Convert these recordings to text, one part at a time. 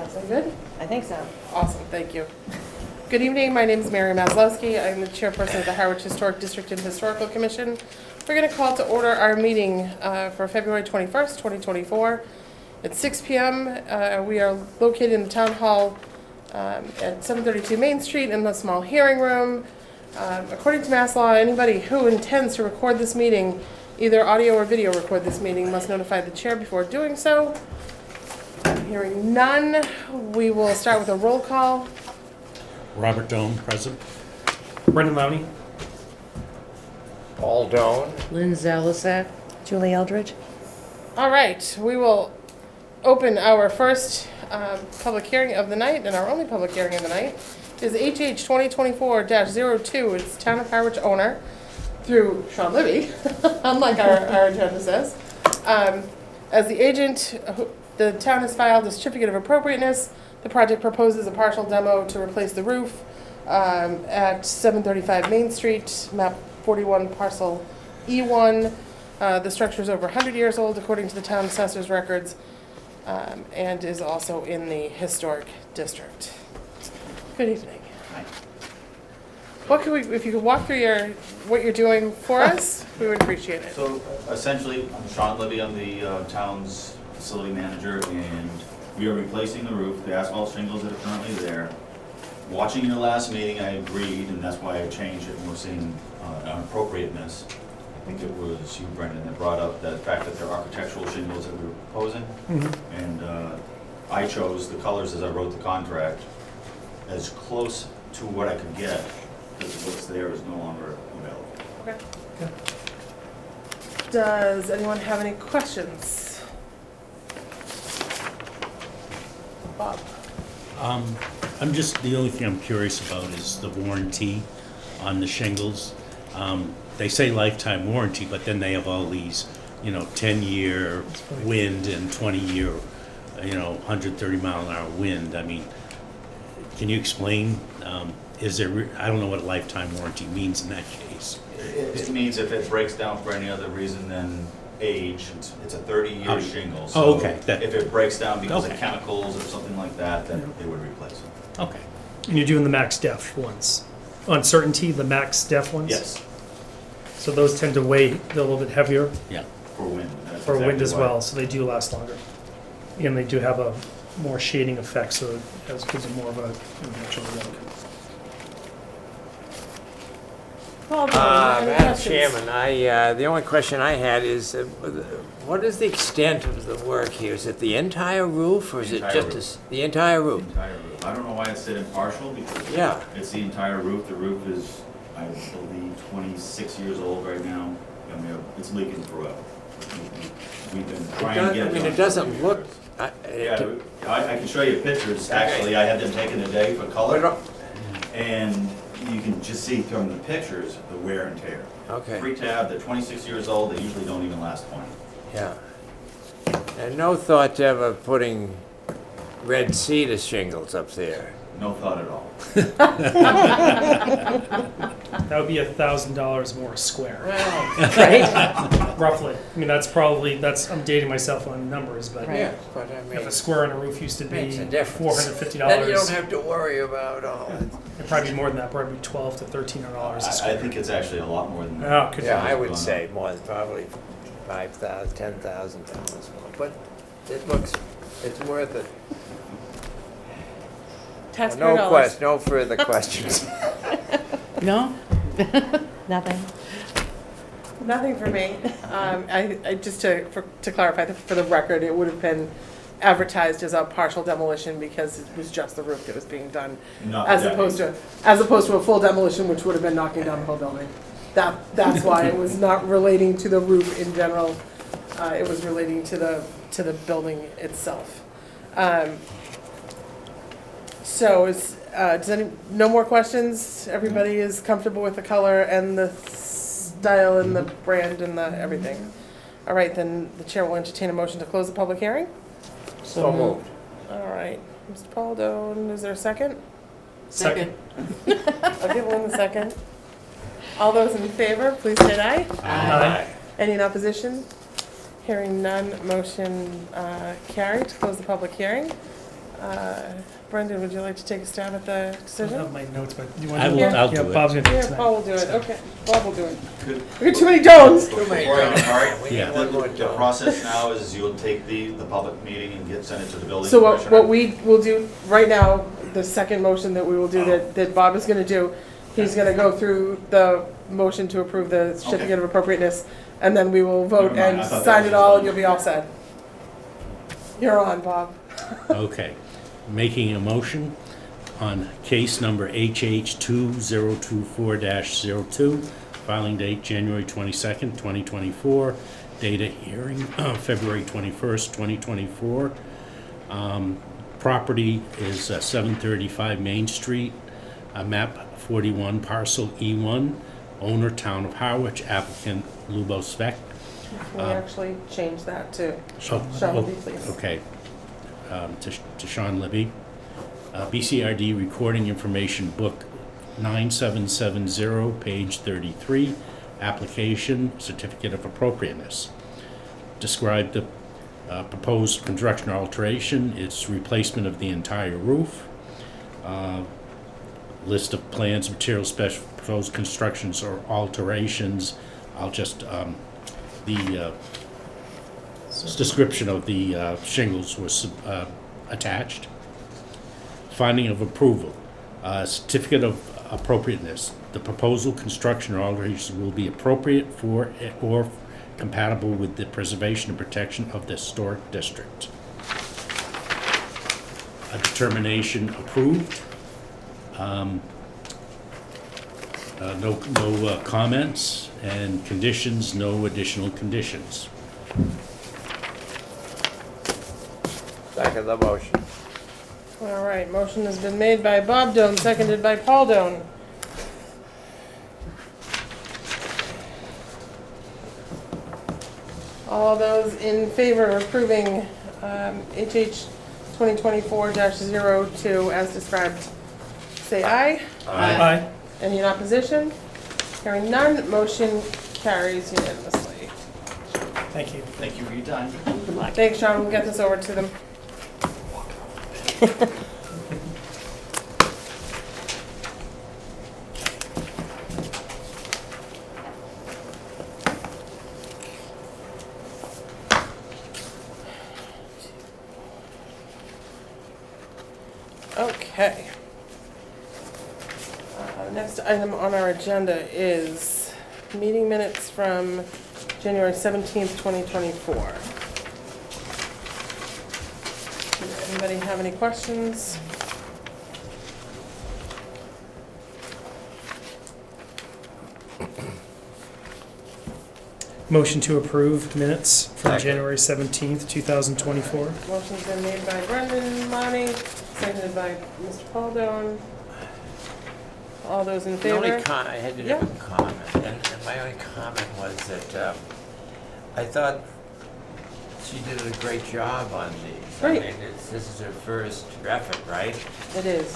Is that good? I think so. Awesome, thank you. Good evening, my name is Mary Maslowski. I'm the chairperson of the Harwich Historic District and Historical Commission. We're going to call to order our meeting for February 21st, 2024 at 6 p.m. We are located in the Town Hall at 732 Main Street in the small hearing room. According to Mass law, anybody who intends to record this meeting, either audio or video record this meeting, must notify the chair before doing so. Hearing none, we will start with a roll call. Robert Doan, present. Brendan Lowney. Paul Doan. Lynn Zalisak. Julie Eldridge. All right, we will open our first public hearing of the night, and our only public hearing of the night is HH 2024-02. It's Town of Harwich owner through Sean Libby, unlike our agenda says. As the agent, the town has filed a certificate of appropriateness. The project proposes a partial demo to replace the roof at 735 Main Street, map 41, parcel E1. The structure is over 100 years old, according to the town assessor's records, and is also in the historic district. Good evening. Hi. What could we, if you could walk through what you're doing for us, we would appreciate it. So essentially, I'm Sean Libby, I'm the town's facility manager, and we are replacing the roof, the asphalt shingles that are currently there. Watching your last meeting, I agreed, and that's why I changed it, and we're seeing an appropriateness. I think it was you, Brendan, that brought up the fact that they're architectural shingles that we were proposing. Mm-hmm. And I chose the colors as I wrote the contract as close to what I could get, because what's there is no longer available. Okay. Does anyone have any questions? Bob? I'm just, the only thing I'm curious about is the warranty on the shingles. They say lifetime warranty, but then they have all these, 10-year wind and 20-year, 130 mile an hour wind. I mean, can you explain, is there, I don't know what a lifetime warranty means in that case. It means if it breaks down for any other reason than age, it's a 30-year shingle. Oh, okay. So if it breaks down because Okay. of chemicals or something like that, then they would replace it. Okay. And you're doing the max def ones. Uncertainty, the max def ones? Yes, So those tend to weigh, they're a little bit heavier Yeah. for wind. That's for wind exactly as why. well, so they do last longer. And they do have a more shading effect, so it gives it more of a natural look. Paul, do you have any Madam questions? Chairman, the only question I had is, what is the extent of the work here? Is it the entire roof, or is The it entire just roof. the entire The roof? entire roof. I don't know why it said impartial, because Yeah. it's the entire roof. The roof is, I believe, 26 years old right now. I mean, it's leaking forever. We've been trying to get it done. It doesn't look... Yeah, I can show you pictures. Actually, I had them taken today for color. And you can just see from the pictures the wear and tear. Okay, Pre-tab, they're 26 years old, they usually don't even last 20. yeah. And no thought to ever putting red cedar shingles up there? No thought at all. That would be $1,000 more a square, Right? roughly. I mean, that's probably, I'm dating myself on numbers, but Right. Yeah, but I mean, if a square on a roof used to be makes a difference. $450, Then you don't have to worry about all that. it'd probably be more than that, probably $1,200 to $1,300 a I square. think it's actually a lot more than that. Oh, could Yeah, be. I would say more than probably $5,000, $10,000 more, but it's worth it. Taxpayer dollars. No further questions. No? Nothing? Nothing for me. I just to clarify, for the record, it would have been advertised as a partial demolition because it was just the roof that was being done, Not as that opposed to a full demolition, which would have been knocking down the whole building. That's why it was not relating to the roof in general. It was relating to the building itself. So no more questions? Everybody is comfortable with the color and the style and the brand and the everything? All right, then the chair will entertain a motion to close the public hearing. So moved. All right, Mr. Paul Doan, is there a second? Second. I'll give Lynn the second. All those in favor, please say aye. Aye. Any in opposition? Hearing none, motion carried to close the public hearing. Brendan, would you like to take a stab at the I don't decision? have my notes, but you want I to will- I'll Yeah, do it. Bob's gonna do it Yeah, tonight. Paul will do it, okay, Bob will do it. Good. We got too many Jones. Before I depart, We need Yeah. one more the dog. process now is you'll take the public meeting and send it to the building So commissioner. what we will do right now, the second motion that we will do, that Bob is gonna do, he's gonna go through the motion to approve the certificate of appropriateness, and then we will vote Never mind, and I thought that sign was it just all, done. and you'll be all set. You're on, Bob. Okay. Making a motion on case number HH 2024-02, filing date January 22nd, 2024, date of hearing February 21st, 2024. Property is 735 Main Street, map 41, parcel E1, owner Town of Harwich, applicant Lubo Speck. Can we actually change that to Oh, Sean, oh, please? Okay. To Sean Libby. BCRD Recording Information Book 9770, page 33, application, certificate of appropriateness. Describe the proposed construction alteration, its replacement of the entire roof. List of plans, materials, special proposed constructions or alterations. I'll just, the description of the shingles was attached. Finding of approval, certificate of appropriateness. The proposal, construction, or alteration will be appropriate for or compatible with the preservation and protection of the historic district. A determination approved. No comments, and conditions, no additional conditions. Second the motion. All right, motion has been made by Bob Doan, seconded by Paul Doan. All those in favor of approving HH 2024-02 as described, say aye. Aye. Any in opposition? Hearing none, motion carries unanimously. Thank you. Thank you for your time. Thanks, Sean, we'll get this over to them. Okay. Next item on our agenda is meeting minutes from January 17th, 2024. Does anybody have any questions? Motion to approve minutes from Second. January 17th, 2024. Motion's been made by Brendan Money, seconded by Mr. Paul Doan. All those in The only favor? I had to do a comment, and my only comment was that I thought she did a great job on these. Great. I mean, this is her first effort, right? It is.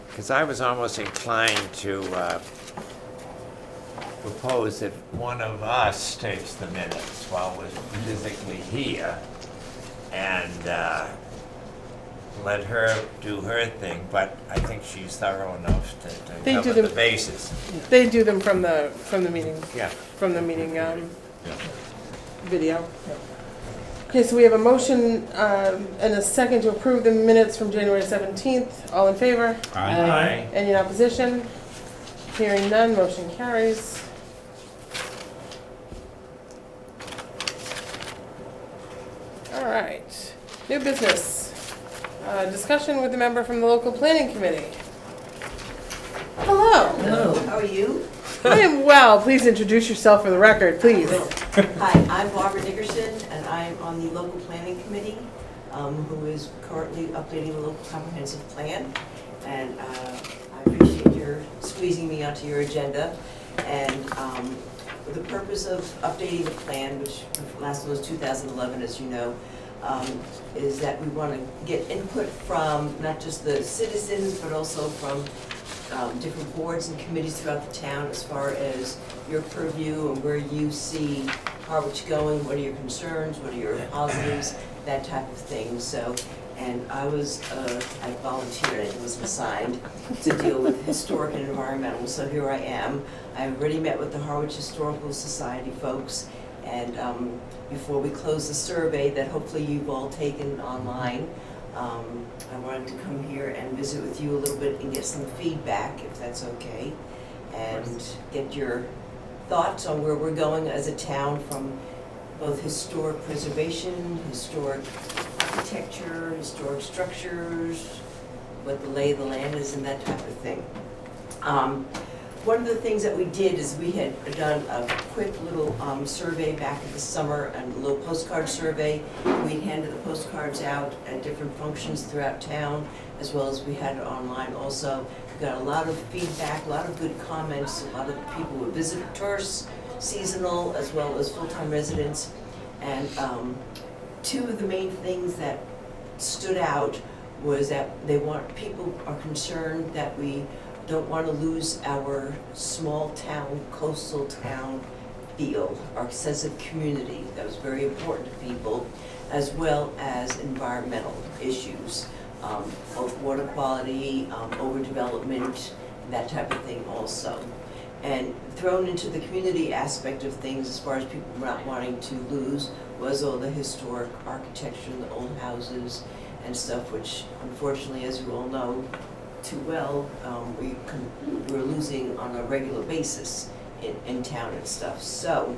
Because I was almost inclined to propose that one of us takes the minutes while we're physically here and let her do her thing, but I think she's thorough enough to They do cover the them- bases. They do them from the meeting, Yeah. video. Okay, so we have a motion and a second to approve the minutes from January 17th. All in favor? Aye. Any in opposition? Hearing none, motion carries. All right, new business. Discussion with a member from the local planning committee. Hello. Hello, how are you? I am well. Please introduce yourself for the record, please. Hi, I'm Barbara Dickerson, and I'm on the local planning committee, who is currently updating the local comprehensive plan. And I appreciate your squeezing me onto your agenda. And the purpose of updating the plan, which last was 2011, as you know, is that we want to get input from not just the citizens, but also from different boards and committees throughout the town as far as your purview and where you see Harwich going, what are your concerns, what are your positives, that type of thing. So, And I volunteered, I was assigned to deal with historic and environmental, so here I am. I already met with the Harwich Historical Society folks, and before we close the survey that hopefully you've all taken online, I wanted to come here and visit with you a little bit and get some feedback, if that's okay, and get your thoughts on where we're going as a town from both historic preservation, historic architecture, historic structures, what the lay of the land is and that type of thing. One of the things that we did is we had done a quick little survey back in the summer, a little postcard survey. We handed the postcards out at different functions throughout town, as well as we had it online also. We got a lot of feedback, a lot of good comments, a lot of people were visitors, seasonal, as well as full-time residents. And two of the main things that stood out was that people are concerned that we don't want to lose our small town, coastal town feel, our sense of community. That was very important to people, as well as environmental issues, water quality, overdevelopment, that type of thing also. And thrown into the community aspect of things, as far as people not wanting to lose, was all the historic architecture, the old houses and stuff, which unfortunately, as you all know too well, we're losing on a regular basis in town and stuff. So,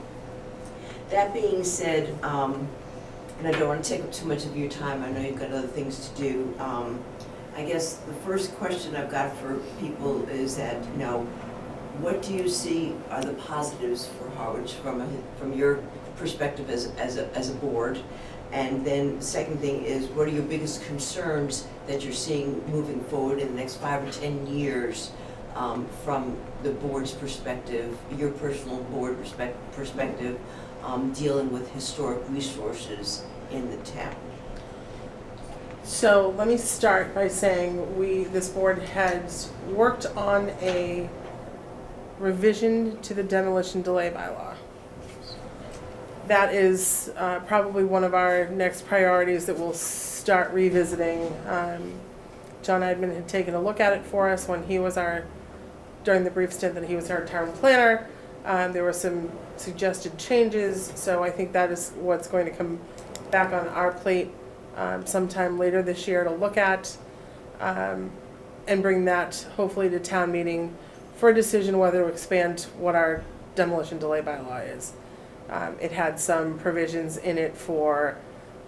that being said, and I don't want to take up too much of your time, I know you've got other things to do. I guess the first question I've got for people is that, what do you see are the positives for Harwich from your perspective as a board? And then the second thing is, what are your biggest concerns that you're seeing moving forward in the next 5 or 10 years from the board's perspective, your personal board perspective, dealing with historic resources in the town? So let me start by saying this board has worked on a revision to the demolition delay bylaw. That is probably one of our next priorities that we'll start revisiting. John Edmund had taken a look at it for us when he was during the brief stint that he was our town planner. There were some suggested changes, so I think that is what's going to come back on our plate sometime later this year to look at and bring that hopefully to town meeting for a decision whether to expand what our demolition delay bylaw is. It had some provisions in it for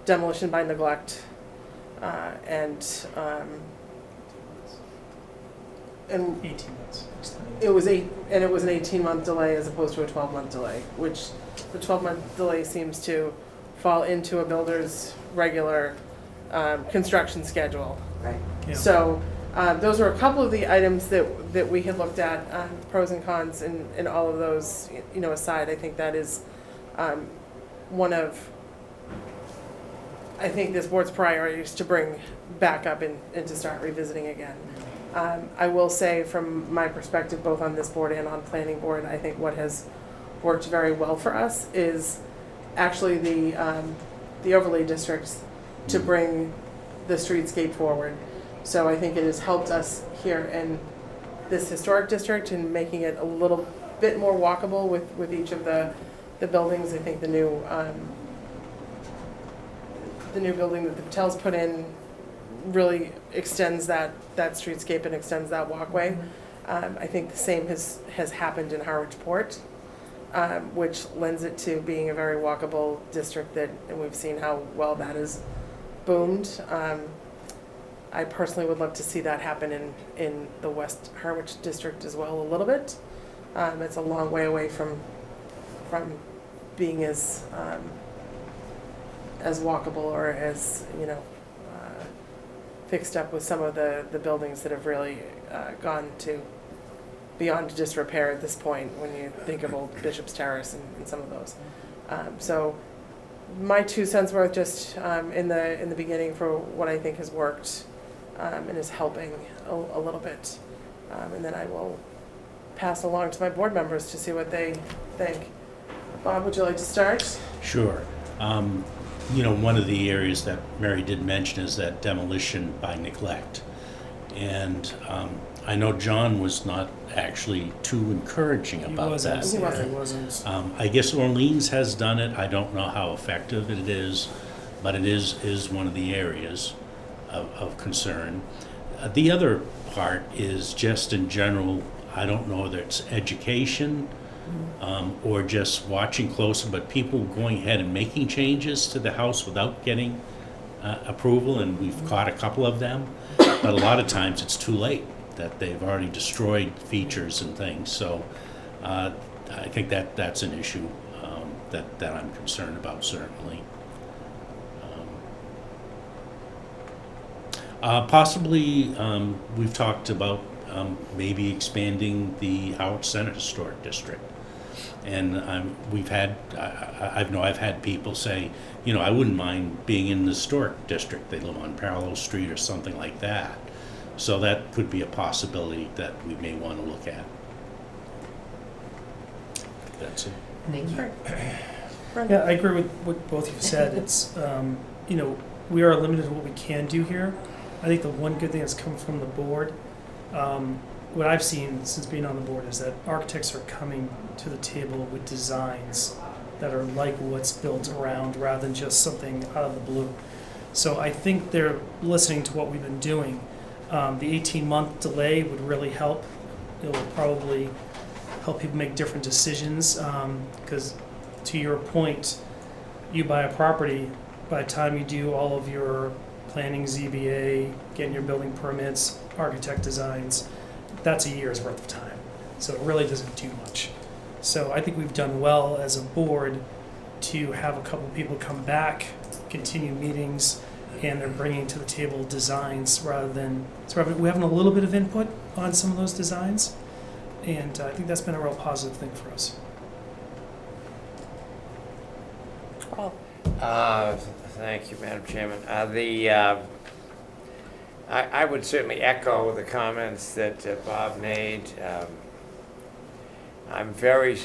demolition by neglect, and 18 months. it was an 18-month delay as opposed to a 12-month delay, which the 12-month delay seems to fall into a builder's regular construction schedule. Right. Yeah. So those are a couple of the items that we had looked at, pros and cons, and all of those, aside. I think that is one of, I think, this board's priorities to bring back up and to start revisiting again. I will say from my perspective, both on this board and on planning board, I think what has worked very well for us is actually the overlay districts to bring the streetscape forward. So I think it has helped us here in this historic district in making it a little bit more walkable with each of the buildings. I think the new building that the Patels put in really extends that streetscape and extends that walkway. I think the same has happened in Harwich Port, which lends it to being a very walkable district and we've seen how well that has boomed. I personally would love to see that happen in the West Harwich district as well a little bit. It's a long way away from being as walkable or as fixed up with some of the buildings that have really gone to beyond disrepair at this point when you think of old Bishop's Terrace and some of those. So my 2 cents worth just in the beginning for what I think has worked and is helping a little bit. And then I will pass along to my board members to see what they think. Bob, would you like to start? Sure. one of the areas that Mary did mention is that demolition by neglect. And I know John was not actually too encouraging He about wasn't, that. yeah, he wasn't. I guess Orleans has done it. I don't know how effective it is, but it is one of the areas of concern. The other part is just in general, I don't know whether it's education or just watching closer, but people going ahead and making changes to the house without getting approval, and we've caught a couple of them. But a lot of times it's too late, that they've already destroyed features and things. So I think that's an issue that I'm concerned about, certainly. Possibly, we've talked about maybe expanding the Howard Center Historic District. And I've had people say, I wouldn't mind being in the historic district. They live on Parallel Street or something like that. So that could be a possibility that we may want to look at. That's it. Thank you. Yeah, I agree with what both of you said. It's, we are limited to what we can do here. I think the one good thing that's come from the board, what I've seen since being on the board, is that architects are coming to the table with designs that are like what's built around rather than just something out of the blue. So I think they're listening to what we've been doing. The 18-month delay would really help. It will probably help people make different decisions because to your point, you buy a property, by the time you do all of your planning, ZBA, getting your building permits, architect designs, that's a year's worth of time. So it really doesn't do much. So I think we've done well as a board to have a couple people come back, continue meetings, and they're bringing to the table designs rather than, so we're having a little bit of input on some of those designs. And I think that's been a real positive thing for us. Thank you, Madam Chairman. I would certainly echo the comments that Bob made. I'm very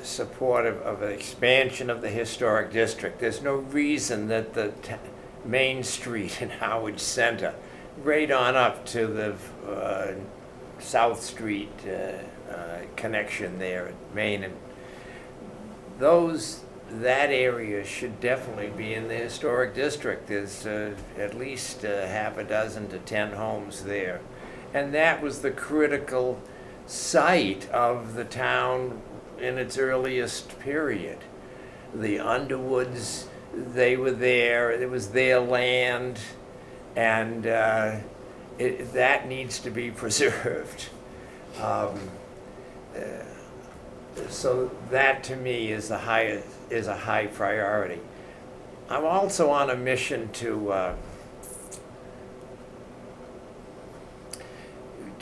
supportive of an expansion of the historic district. There's no reason that the Main Street in Harwich Center, right on up to the South Street connection there at Main, and that area should definitely be in the historic district. There's at least half a dozen to 10 homes there. And that was the critical site of the town in its earliest period. The Underwoods, they were there, it was their land, and that needs to be preserved. So that to me is a high priority. I'm also on a mission to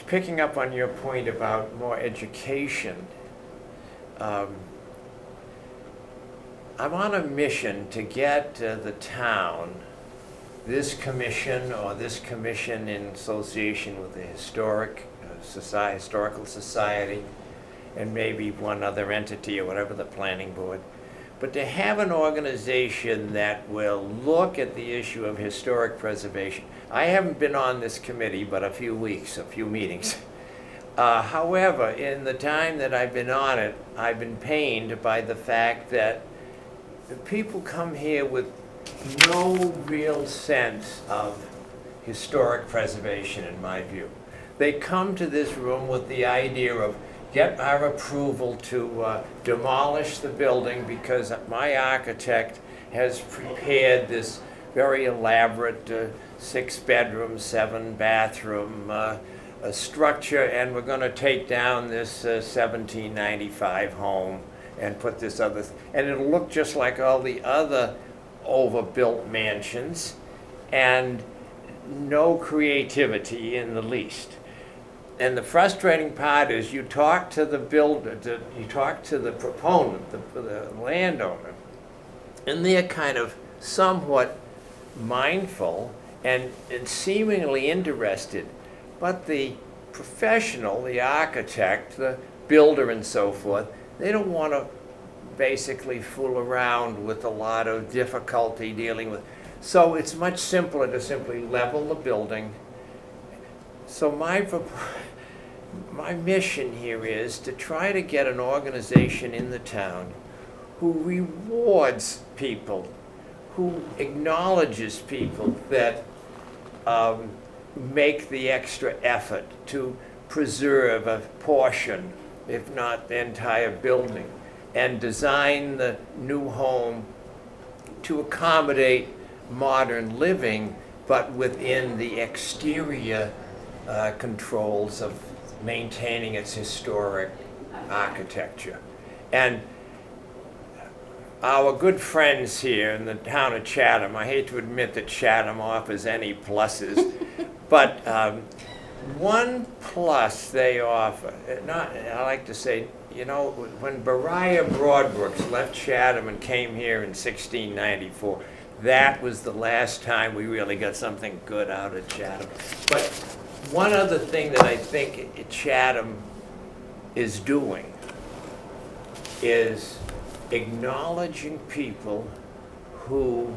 picking up on your point about more education. I'm on a mission to get the town, this commission or this commission in association with the Historical Society, and maybe one other entity or whatever, the planning board, but to have an organization that will look at the issue of historic preservation. I haven't been on this committee but a few meetings. However, in the time that I've been on it, I've been pained by the fact that people come here with no real sense of historic preservation, in my view. They come to this room with the idea of get our approval to demolish the building because my architect has prepared this very elaborate 6-bedroom, 7-bathroom structure, and we're going to take down this 1795 home and put this other, and it'll look just like all the other overbuilt mansions, and no creativity in the least. And the frustrating part is you talk to the builder, you talk to the proponent, the landowner, and they're kind of somewhat mindful and seemingly interested. But the professional, the architect, the builder and so forth, they don't want to basically fool around with a lot of difficulty dealing with. So it's much simpler to simply level the building. So my mission here is to try to get an organization in the town who rewards people, who acknowledges people that make the extra effort to preserve a portion, if not the entire building, and design the new home to accommodate modern living, but within the exterior controls of maintaining its historic architecture. And our good friends here in the town of Chatham, I hate to admit that Chatham offers any pluses, but one plus they offer, I like to say, you know, when Beriah Broadbrooks left Chatham and came here in 1694, that was the last time we really got something good out of Chatham. But one other thing that I think Chatham is doing is acknowledging people who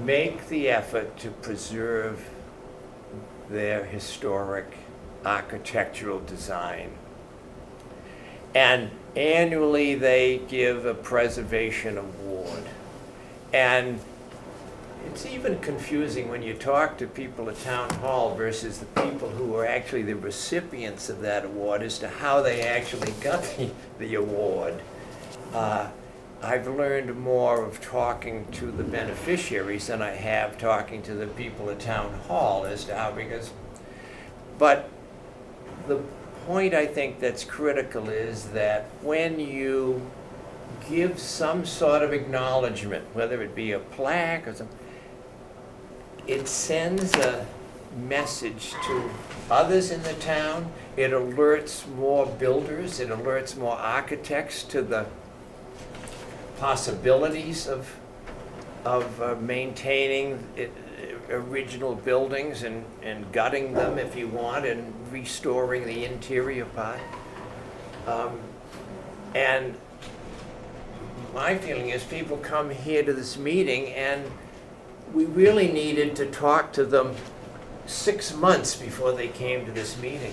make the effort to preserve their historic architectural design. And annually they give a preservation award. And it's even confusing when you talk to people at town hall versus the people who are actually the recipients of that award as to how they actually got the award. I've learned more of talking to the beneficiaries than I have talking to the people at town hall as to how, but the point I think that's critical is that when you give some sort of acknowledgement, whether it be a plaque or something, it sends a message to others in the town. It alerts more builders, it alerts more architects to the possibilities of maintaining original buildings and gutting them if you want and restoring the interior part. And my feeling is people come here to this meeting and we really needed to talk to them 6 months before they came to this meeting.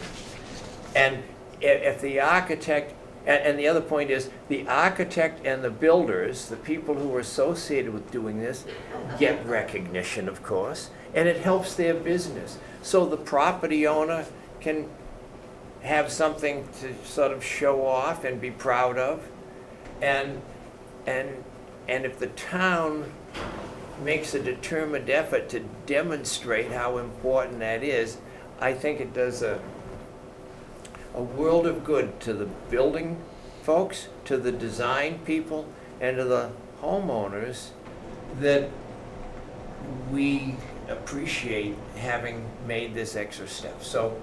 And if the architect, and the other point is, the architect and the builders, the people who are associated with doing this, get recognition, of course, and it helps their business. So the property owner can have something to sort of show off and be proud of. And if the town makes a determined effort to demonstrate how important that is, I think it does a world of good to the building folks, to the design people, and to the homeowners that we appreciate having made this extra step. So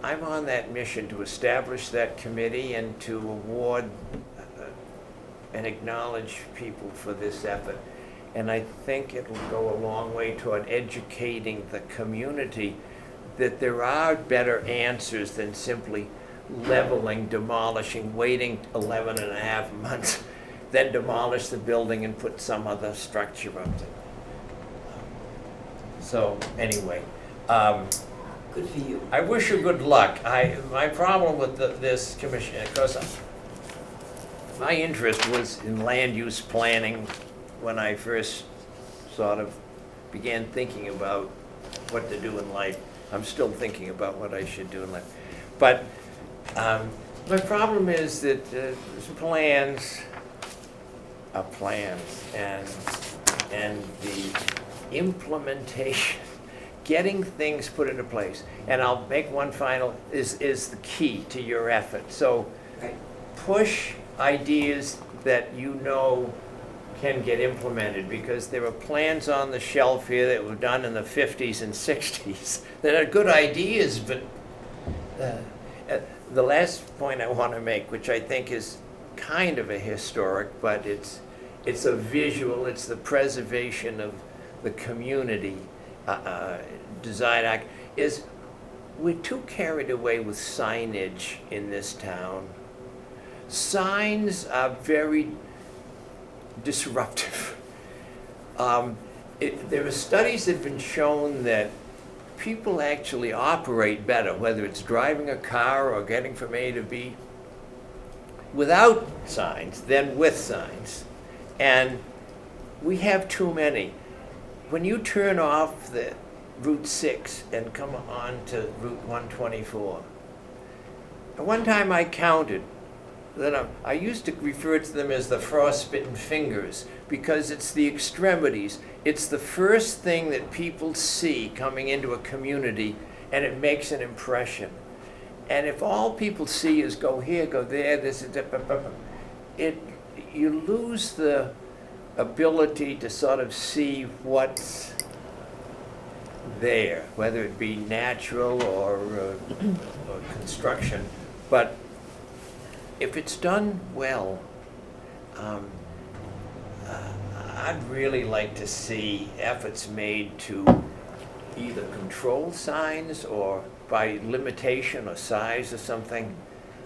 I'm on that mission to establish that committee and to award and acknowledge people for this effort. And I think it will go a long way toward educating the community that there are better answers than simply leveling, demolishing, waiting 11 and a half months, then demolish the building and put some other structure up there. So anyway, Good for you. I wish you good luck. My problem with this commission, because my interest was in land use planning when I first sort of began thinking about what to do in life. I'm still thinking about what I should do in life. But my problem is that plans are plans, and the implementation, getting things put into place. And I'll make one final, is the key to your effort. So Right. push ideas that you know can get implemented, because there are plans on the shelf here that were done in the 50s and 60s that are good ideas, but the last point I want to make, which I think is kind of a historic, but it's a visual, it's the preservation of the community design act, is we're too carried away with signage in this town signs are very disruptive. There are studies that have been shown that people actually operate better, whether it's driving a car or getting from A to B, without signs than with signs. And we have too many. When you turn off the Route 6 and come on to Route 124, at one time I counted, that I used to refer to them as the frostbitten fingers, because it's the extremities. It's the first thing that people see coming into a community, and it makes an impression. And if all people see is go here, go there, this is you lose the ability to sort of see what's there, whether it be natural or construction. But if it's done well, I'd really like to see efforts made to either control signs or by limitation or size or something.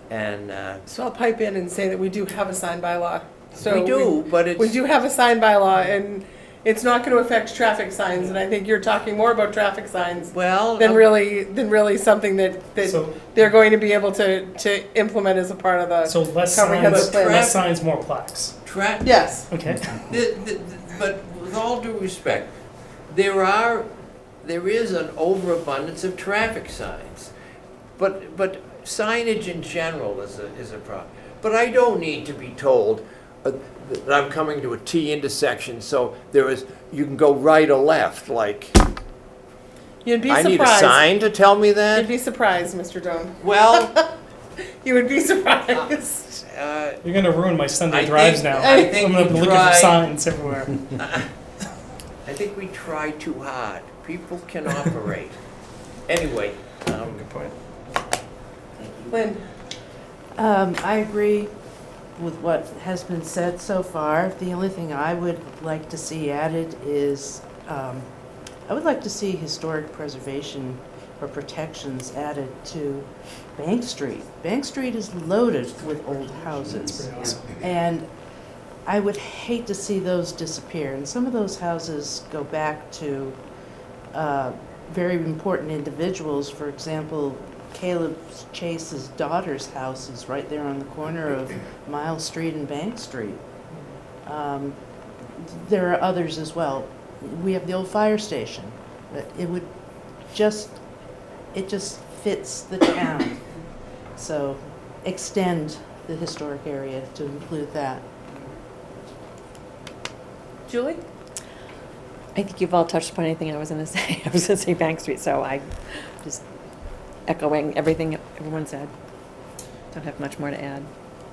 And So I'll pipe in and say that we do have a sign bylaw. So we do, but it's... We do have a sign bylaw, and it's not going to affect traffic signs, and I think you're talking more about traffic signs Well, than really something that So- they're going to be able to implement as a part of the So less comprehensive signs, plan. less signs, more plaques. Yes. Okay. But with all due respect, there is an overabundance of traffic signs. But signage in general is a problem. But I don't need to be told that I'm coming to a T intersection, so you can go right or left, like, You'd be I need a surprised. sign to tell me You'd that? be surprised, Mr. Doan. Well, You would be surprised. You're gonna ruin my Sunday I drives think- now. I think I'm gonna we be looking tried. for signs everywhere. I think we try too hard. People can operate. Anyway, Good point. Lynn, I agree with what has been said so far. The only thing I would like to see added is, I would like to see historic preservation or protections added to Bank Street. Bank Street is loaded with old houses. Pretty awesome. And I would hate to see those disappear. And some of those houses go back to very important individuals. For example, Caleb Chase's daughter's house is right there on the corner of Miles Street and Bank Street. There are others as well. We have the old fire station. It just fits the town. So extend the historic area to include that. Julie? I think you've all touched upon anything I was going to say. I was going to say Bank Street, so I just echoing everything everyone said. Don't have much more to add.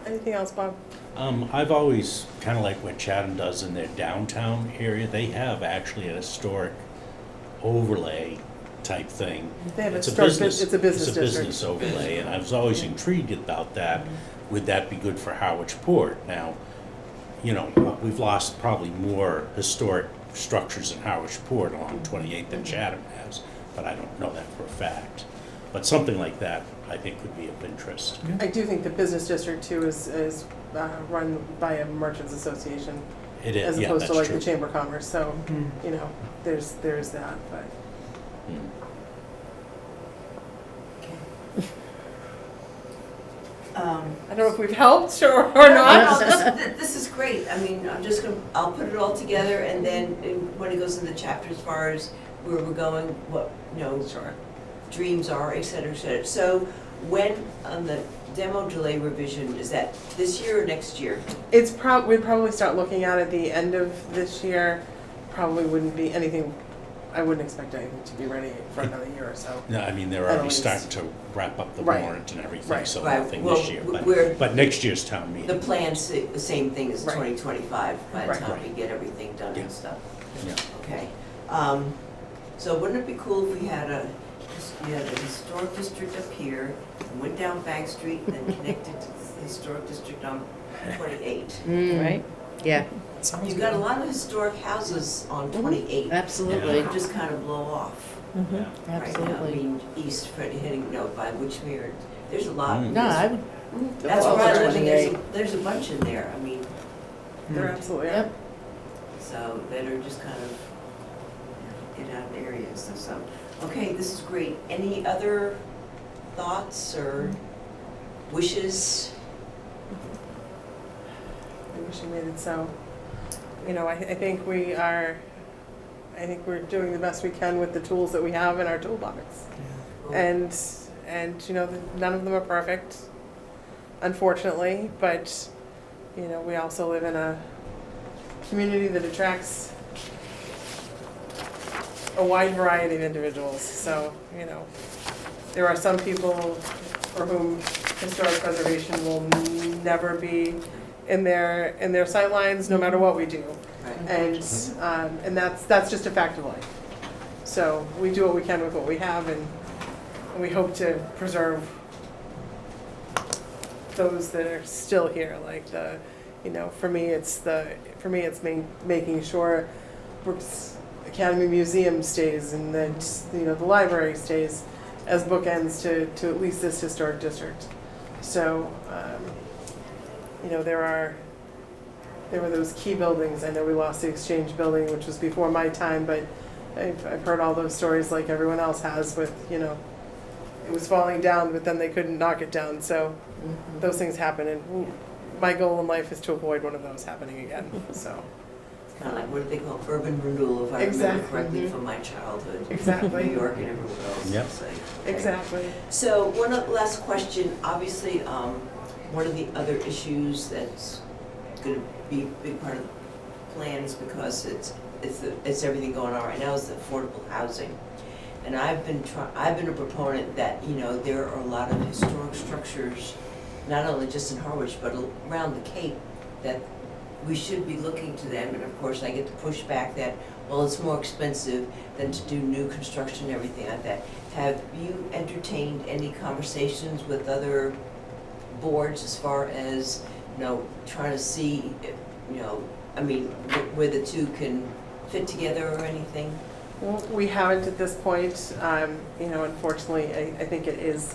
Anything else, Bob? I've always, kind of like what Chatham does in their downtown area, they have actually an historic overlay type thing. They have It's a historic business, it's a business it's a district. business overlay, and I was always intrigued about that. Would that be good for Harwich Port? Now, you know, we've lost probably more historic structures in Harwich Port along 28th than Chatham has, but I don't know that for a fact. But something like that, I think, would be of interest. I do think the business district too is run by a merchants association It is, as yeah, opposed that's to like true. the Chamber of Commerce. So Mm. you know, there's that. But Mm. I don't know if we've helped or not. This is great. I mean, I'll put it all together, and then when it goes in the chapter as far as where we're going, what, Sure. dreams are, et cetera, et cetera. So when, on the demo delay revision, is that this year or next year? We'd probably start looking at it the end of this year. Probably wouldn't be anything. I wouldn't expect anything to be ready for another year or so. No, I mean, they're At already least. starting to wrap up the Right. warrant and everything, Right. so Right. nothing Well, this year. we're- But next year's town The meeting, plan's the same thing as Right. 2025, by the Right. time we get everything done Yeah. and stuff. yeah. Okay. So wouldn't it be cool if we had a historic district up here, and went down Bank Street, and then connected to the historic district on 28? Right? Yeah, Sounds You've got a good. lot of historic houses on 28. absolutely, That just kind of blow off Mm-hmm. right now. I absolutely. mean, east, heading, by Witchmere, There's a lot. Mm. No, I would, That's where I live, and 28. there's a bunch in there, I mean, There absolutely are. Yep. so that are just kind of in out areas, so, okay, this is great. Any other thoughts or wishes? I wish you made it so. You know, I think we're doing the best we can with the tools that we have in our toolbox. And you know, none of them are perfect, unfortunately, but, you know, we also live in a community that attracts a wide variety of individuals. So, you know, there are some people for whom historic preservation will never be in their sight lines, no matter what we do. Right. And that's just a fact of life. So we do what we can with what we have, and we hope to preserve those that are still here. Like you know, for me it's making sure Brooks Academy Museum stays, and that, you know, the library stays as bookends to at least this historic district. So you know, there were those key buildings. I know we lost the Exchange building, which was before my time, but I've heard all those stories like everyone else has with, you know, it was falling down, but then they couldn't knock it down. So those things happen, and my goal in life is to avoid one of those happening again. So It's kind of like, what do they call urban renewal, if I remember Exactly. correctly from my childhood. Exactly. New York and everywhere else. Yep. It's like, okay. exactly. So one last question, obviously, one of the other issues that's gonna be a big part of the plan is because it's everything going on right now is the affordable housing. And I've been a proponent that, you know, there are a lot of historic structures, not only just in Harwich, but around the Cape, that we should be looking to them. And of course, I get to push back that, well, it's more expensive than to do new construction and everything like that. Have you entertained any conversations with other boards as far as, you know, trying to see, you know, I mean, where the two can fit together or anything? Well, we haven't at this point. You know, unfortunately, I think it is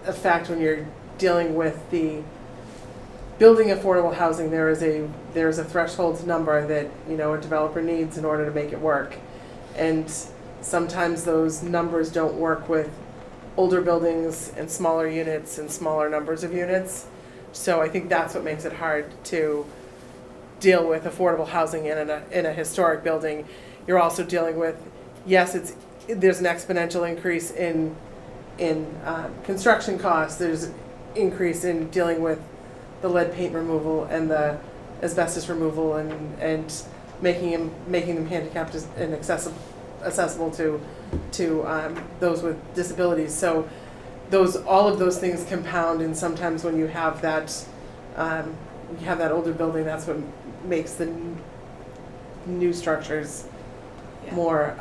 a fact when you're dealing with the building affordable housing. There's a threshold number that, you know, a developer needs in order to make it work, and sometimes those numbers don't work with older buildings and smaller units and smaller numbers of units. So I think that's what makes it hard to deal with affordable housing in a historic building. You're also dealing with, yes, there's an exponential increase in construction costs. There's increase in dealing with the lead paint removal and the asbestos removal, and making them handicapped and accessible to those with disabilities. So all of those things compound, and sometimes when you have that older building, that's what makes the new structures Yeah. more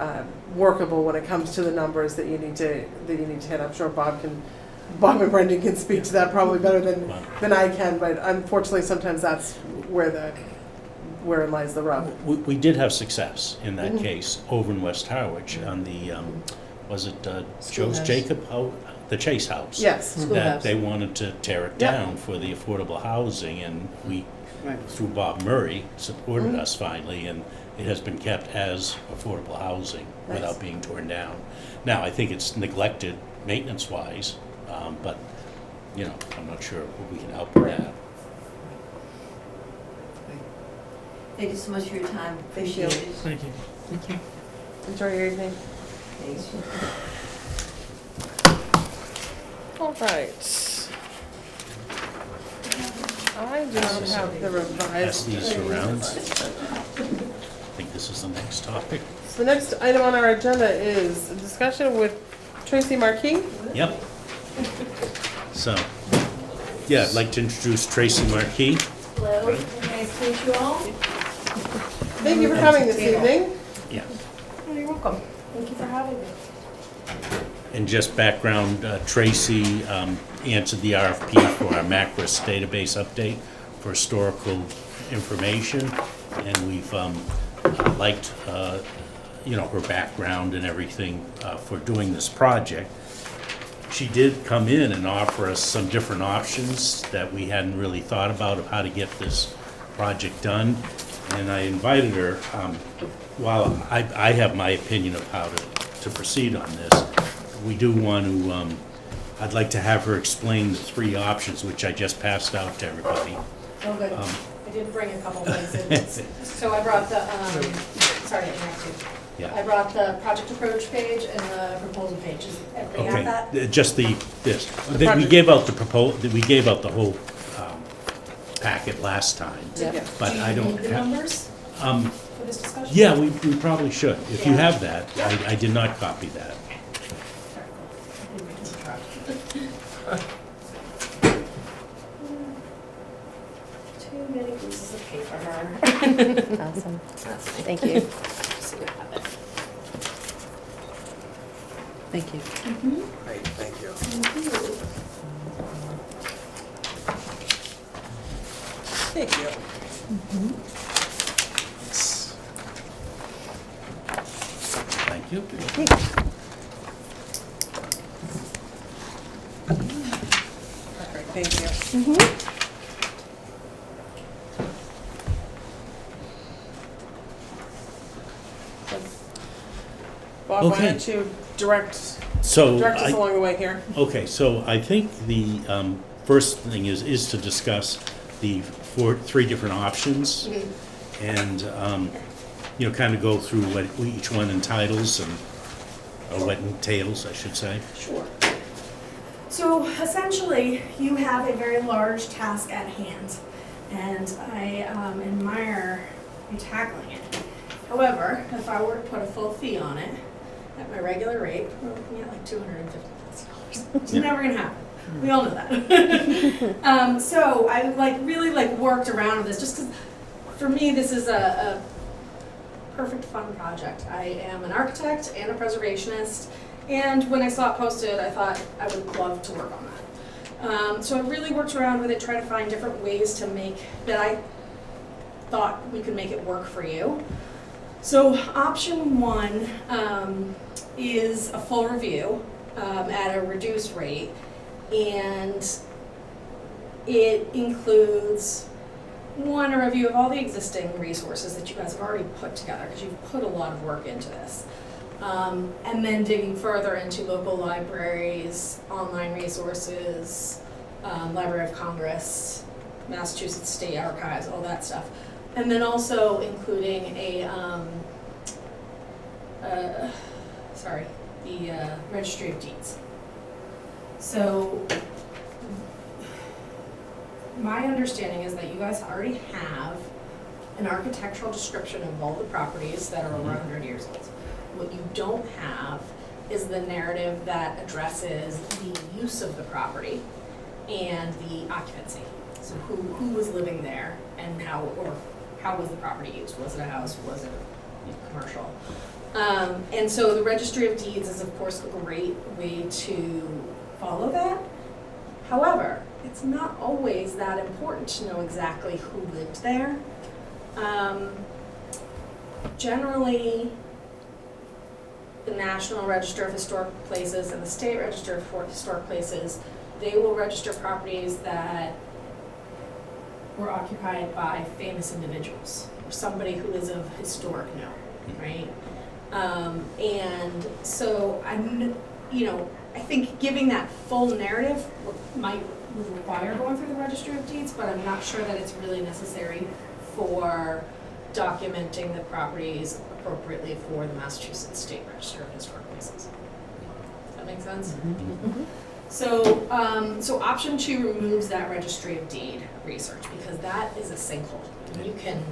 workable when it comes to the numbers that you need to hit. I'm sure Bob and Brendan can speak to that probably better than I can, but unfortunately sometimes that's wherein lies the rub. We did have success in that case over in West Harwich on the, was it Joe's Schoolhouse. Jacob, the Chase House? Yes. That Schoolhouse. they wanted to tear it Yep. down for the affordable housing, and we, Right. through Bob Murray, supported us finally, and it has been kept as affordable housing Nice. without being torn down. Now, I think it's neglected maintenance-wise, but, you know, I'm not sure we can help with that. Thank you so much for your time, Thank you. appreciate it. Thank you. Thank you. Enjoy your evening. Thanks. All right. I do not have the Pass revised. these around. I think this is the next topic. So the next item on our agenda is a discussion with Tracy Marquis. Yep. So, yeah, I'd like to introduce Tracy Marquis. Hello, nice to meet you all. Thank you for coming this evening. Yeah. Oh, you're welcome. Thank you for having me. And just background, Tracy answered the RFP for our Macris database update for historical information, and we've liked, you know, her background and everything for doing this project. she did come in and offer us some different options that we hadn't really thought about of how to get this project done. And I invited her, while I have my opinion of how to proceed on this, we do want to, I'd like to have her explain the three options, which I just passed out to everybody. Oh, good. I did bring a couple things in. So I brought the, sorry to interrupt you. I Yeah, brought the project approach page and the proposal page. Does everybody have that? okay, just this. We gave out we gave out the whole packet last time, Yeah. but I don't Do you need the have. numbers for this discussion? Yeah, we probably should. If you Yeah. have that, I did not copy that. Too many pieces of paper. Awesome. That's fine. Thank you. So you have it. Thank you. Great, thank you. Thank you. Thank you. Perfect, thank you. Bob, why Okay. don't you direct So, us along the way here? okay, so I think the first thing is to discuss the three different options and, kind of go through what each one entitles or what entails, I should say. Sure. So essentially, you have a very large task at hand, and I admire you tackling it. However, if I were to put a full fee on it, at my regular rate, we're looking at like $250,000. It's never gonna happen. We all know that. So I really worked around with this, just because for me this is a perfect fun project. I am an architect and a preservationist, and when I saw it posted, I thought I would love to work on that. So I really worked around with it, tried to find different ways to make that I thought we could make it work for you. So option one is a full review at a reduced rate, and it includes one, a review of all the existing resources that you guys have already put together, because you've put a lot of work into this. And then digging further into local libraries, online resources, Library of Congress, Massachusetts State Archives, all that stuff. And then also including the Registry of Deeds. So my understanding is that you guys already have an architectural description of all the properties that are over 100 years old. What you don't have is the narrative that addresses the use of the property and the occupancy. So who was living there and how was the property used? Was it a house? Was it commercial? And so the Registry of Deeds is of course a great way to follow that. However, it's not always that important to know exactly who lived there. Generally, the National Register of Historic Places and the State Register of Historic Places, they will register properties that were occupied by famous individuals or somebody who is of historic note, right? And so I think giving that full narrative might require going through the Registry of Deeds, but I'm not sure that it's really necessary for documenting the properties appropriately for the Massachusetts State Register of Historic Places. Does that make sense? So, so option 2 removes that Registry of Deed research, because that is a sinkhole. You can.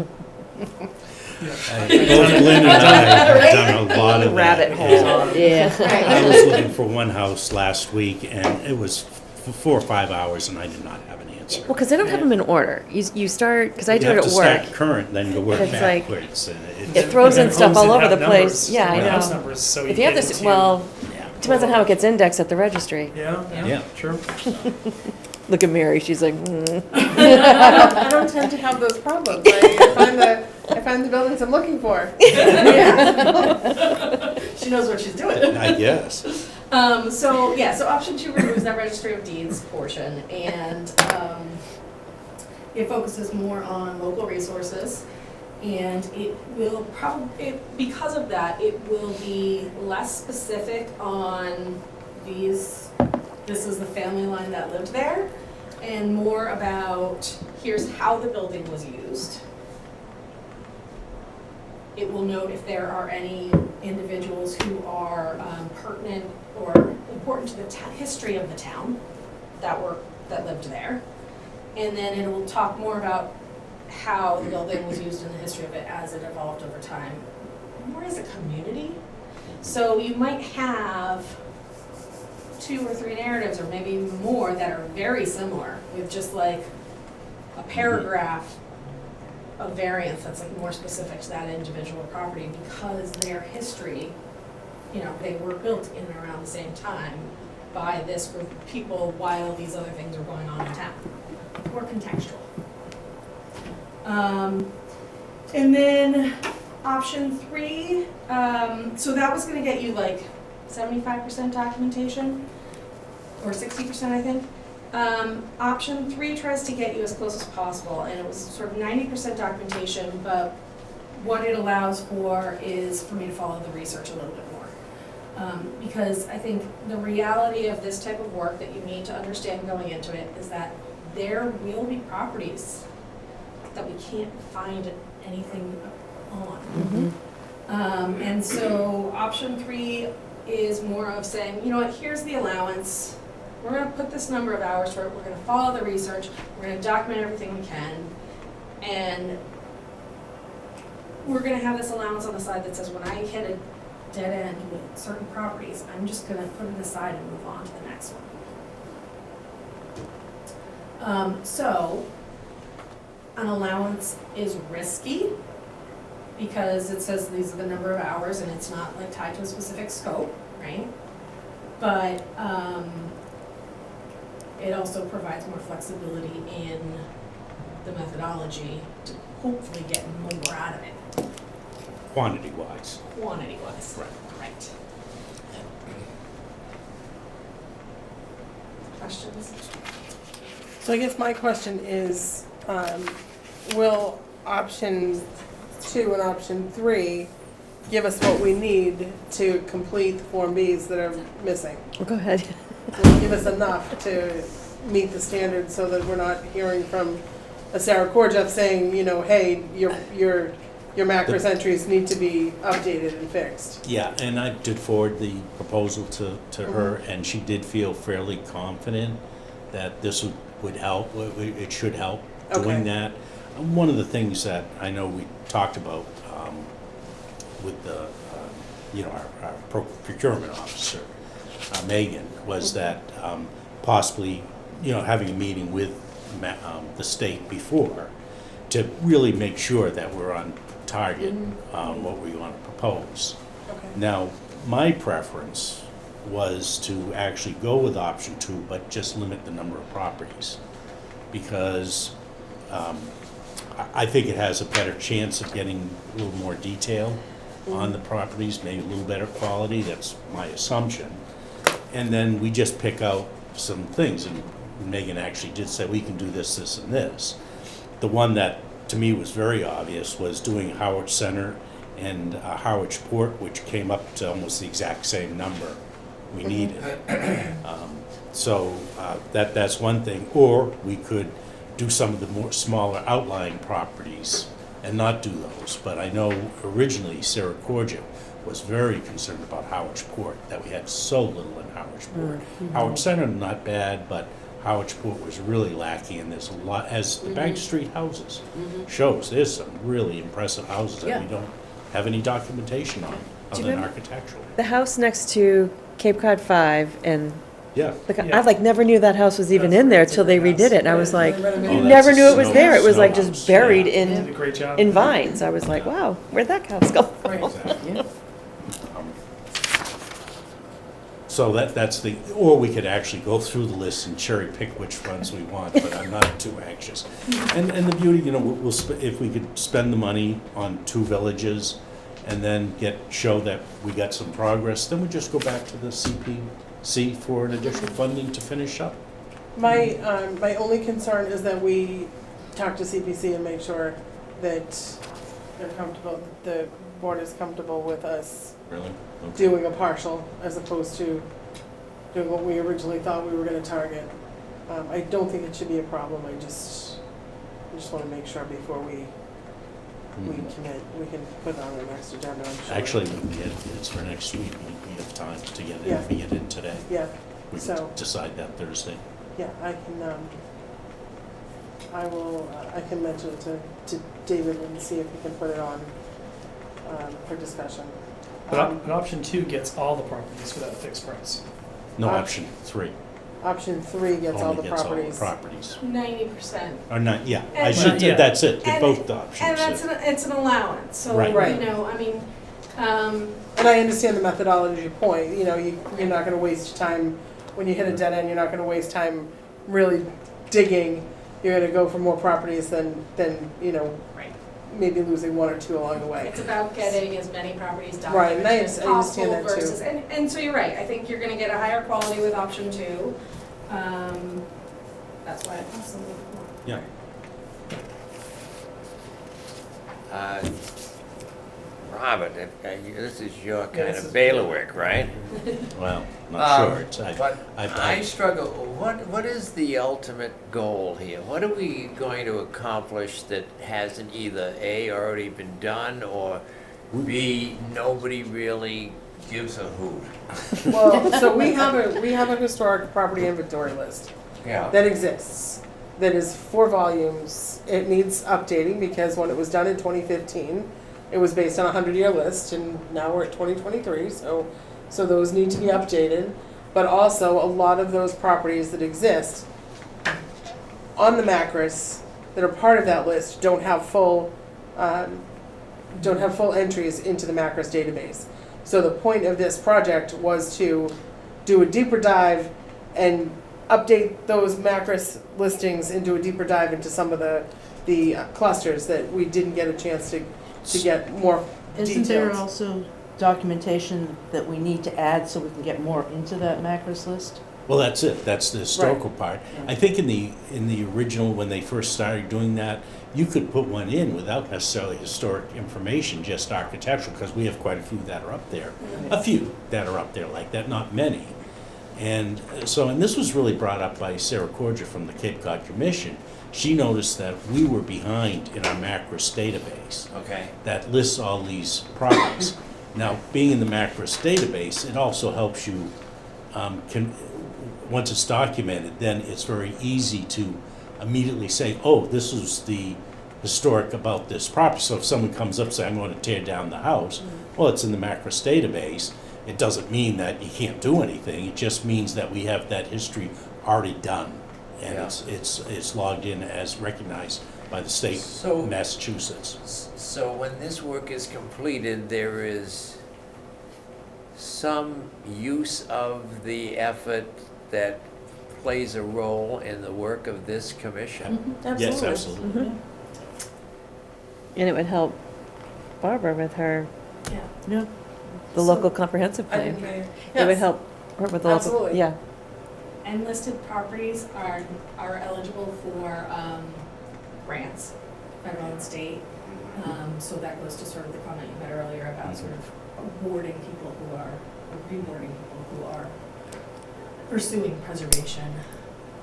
Both Lynn and I have done a lot of that. Rabbit hole. Yeah. I was looking for one house last week, and it was 4 or 5 hours, and I did not have an answer. Well, because they don't have them in order. You start, because I do You it have at to work. start current, then you work It's like- backwards. And It throws in And stuff homes all that over have the place. numbers, Yeah, I house know. numbers, so If you have get this, into- well, yeah. depends on how it gets indexed at the registry. Yeah, Yeah. true. Look at Mary, she's like, I don't tend to have those problems. I find the buildings I'm looking for. She knows what she's doing. I guess. So option 2 removes that registry of deeds portion, and it focuses more on local resources, and it will because of that, it will be less specific on this is the family line that lived there, and more about here's how the building was used. It will note if there are any individuals who are pertinent or important to the history of the town that lived there. And then it will talk more about how the building was used in the history of it as it evolved over time, more as a community. So you might have 2 or 3 narratives, or maybe more, that are very similar, with just like a paragraph of variance that's like more specific to that individual property, because their history, you know, they were built in and around the same time by this group of people while these other things are going on in town. More contextual. And then option 3, so that was gonna get you like 75% documentation, or 60% I think. Option 3 tries to get you as close as possible, and it was sort of 90% documentation, but what it allows for is for me to follow the research a little bit more. Because I think the reality of this type of work that you need to understand going into it is that there will be properties that we can't find anything on. And so option 3 is more of saying, you know what, here's the allowance. We're gonna put this number of hours for it, we're gonna follow the research, we're gonna document everything we can, and we're gonna have this allowance on the side that says when I hit a dead end with certain properties, I'm just gonna put it aside and move on to the next one. So an allowance is risky because it says these are the number of hours and it's not like tied to a specific scope, right? But it also provides more flexibility in the methodology to hopefully get more out of it, Quantity-wise. quantity-wise. Right. Questions? So I guess my question is, will option 2 and option 3 give us what we need to complete the Form Bs that are missing? Well, go ahead. Will it give us enough to meet the standards so that we're not hearing from a Sarah Korjeff saying, you know, hey, your macros entries need to be updated and fixed? Yeah, and I did forward the proposal to her, and she did feel fairly confident that this would help, it should help doing Okay. that. One of the things that I know we talked about with the, our procurement officer, Megan, was that possibly, having a meeting with the state before to really make sure that we're on target what we want to propose. Okay. Now, my preference was to actually go with option 2, but just limit the number of properties, because I think it has a better chance of getting a little more detail on the properties, maybe a little better quality, that's my assumption. And then we just pick out some things, and Megan actually did say we can do this, this, and this. The one that to me was very obvious was doing Harwich Center and Harwich Port, which came up to almost the exact same number we needed. So that's one thing. Or we could do some of the more smaller outlying properties and not do those. But I know originally Sarah Korjeff was very concerned about Harwich Port, that we had so little in Harwich Port. Harwich Center, not bad, but Harwich Port was really lacking, and there's a lot, as the Bank Street houses shows, there's some really impressive houses that we don't have any documentation on, other than architectural. The house next to Cape Cod 5 and Yeah. I never knew that house was even in there till they redid it, and I was like, They renovated you it. never that's knew a it was snow- there. It was like snow just house, buried yeah. Did a in great job. vines. I was like, wow, where'd that house go? Right. Exactly. So that's the, or we could actually go through the list and cherry pick which ones we want, but I'm not too anxious. And the beauty, we'll if we could spend the money on 2 villages, and then show that we got some progress, then we just go back to the CPC for an additional funding to finish up. My only concern is that we talk to CPC and make sure that they're comfortable, the board is comfortable with us Really? Okay. doing a partial as opposed to doing what we originally thought we were gonna target. I don't think it should be a problem, I just wanna make sure before we Mhm. commit, we can put it on our next agenda, I'm sure. Actually, we can get it's for next week. We have time to get it, Yeah. if we get in today. Yeah, We can So- decide that Thursday. yeah, I can, I can mention it to David and see if we can put it on, for discussion. But option 2 gets all the properties for that fixed price. No, Op- option 3. Option 3 gets all Only the gets all the properties. properties. 90%. Or not, yeah, I And- should, Yeah. that's it, And- both the options. And that's it's an allowance, so, Right. Right. you know, I mean, And I understand the methodology point, you know, you're not gonna waste time, when you hit a dead end, you're not gonna waste time really digging. You're gonna go for more properties than, you know, Right. maybe losing one or two along the way. it's about getting as many properties Right, and I documented as understand possible that too. versus, and so you're right, I think you're gonna get a higher quality with option 2. That's why it costs a little more. Yeah. Robert, this is your kind this of is- bailiwick, right? Well, not sure, it's, But I I, struggle, what is the ultimate goal here? What are we going to accomplish that hasn't either A, already been done, or B, nobody really gives a hoot? Well, so we have a historic property inventory list Yeah. that exists, that is 4 volumes. It needs updating because when it was done in 2015, it was based on a 100-year list, and now we're at 2023, so those need to be updated. But also, a lot of those properties that exist on the Macris that are part of that list don't have full entries into the Macris database. So the point of this project was to do a deeper dive and update those Macris listings into a deeper dive into some of the clusters that we didn't get a chance to get more Isn't there details. also documentation that we need to add so we can get more into that Macris list? well, that's it, that's the historical part. I think in the original, when they first started doing that, you could put one in without necessarily historic information, just architectural, because we have quite a few that are up there. A few that are up there like that, not many. And so, and this was really brought up by Sarah Corger from the Cape Cod Commission. She noticed that we were behind in our Macris database Okay. that lists all these properties. Now, being in the Macris database, it also helps you, once it's documented, then it's very easy to immediately say, oh, this is the historic about this property. So if someone comes up and says, I'm going to tear down the house, well, it's in the Macris database. It doesn't mean that you can't do anything. It just means that we have that history already done. And Yeah. it's logged in as recognized by the state So- of Massachusetts. So when this work is completed, there is some use of the effort that plays a role in the work of this commission? Yes, absolutely. And it would help Barbara with her, Yeah. Yeah. the So- local comprehensive I plan. didn't hear you. It would Yes. help her with the local, Absolutely. yeah. And listed properties are eligible for grants, federal and state. So that goes to sort of the comment you had earlier about sort of awarding people who are, or rewarding people who are pursuing preservation.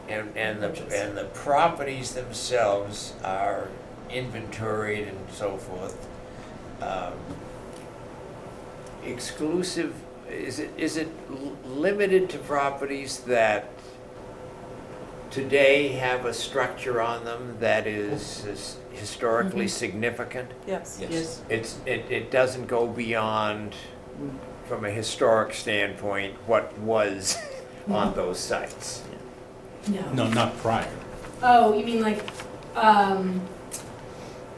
And Approaches. the properties themselves are inventoried and so forth. Exclusive, is it limited to properties that today have a structure on them that is historically significant? Yes. Yes. It doesn't go beyond, from a historic standpoint, what was on those sites. No, not prior. Oh, you mean like,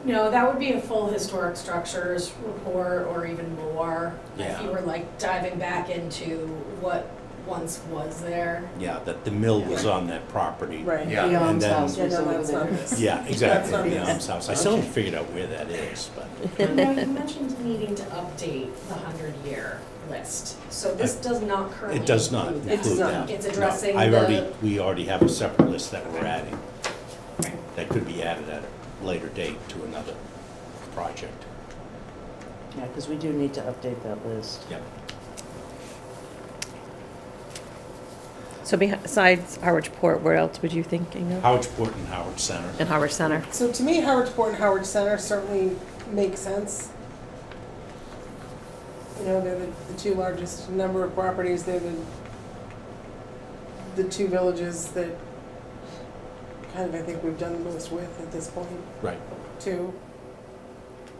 no, that would be a full historic structures report or even more. If Yeah. you were like diving back into what once was there. Yeah, that the mill was on that property. Right. Yeah. The alms then- house Yeah, was no, over that's not there. this. Yeah, That's exactly, not the this. alms house. I still haven't figured out where that is, but, Now, you mentioned needing to update the 100-year list. So this does not currently it does not include that. include that. It's No, addressing we already have a separate list that we're adding. That could be added at a later date to another project. Yeah, because we do need to update that list. Yep. So besides Harwich Port, where else would you thinking of? Howard Port and Howard Center. And Harwich Center. So to me, Howard Port and Howard Center certainly make sense. You know, they're the two largest number of properties, they're the two villages that kind of, I think we've done the most with at this point, Right. too.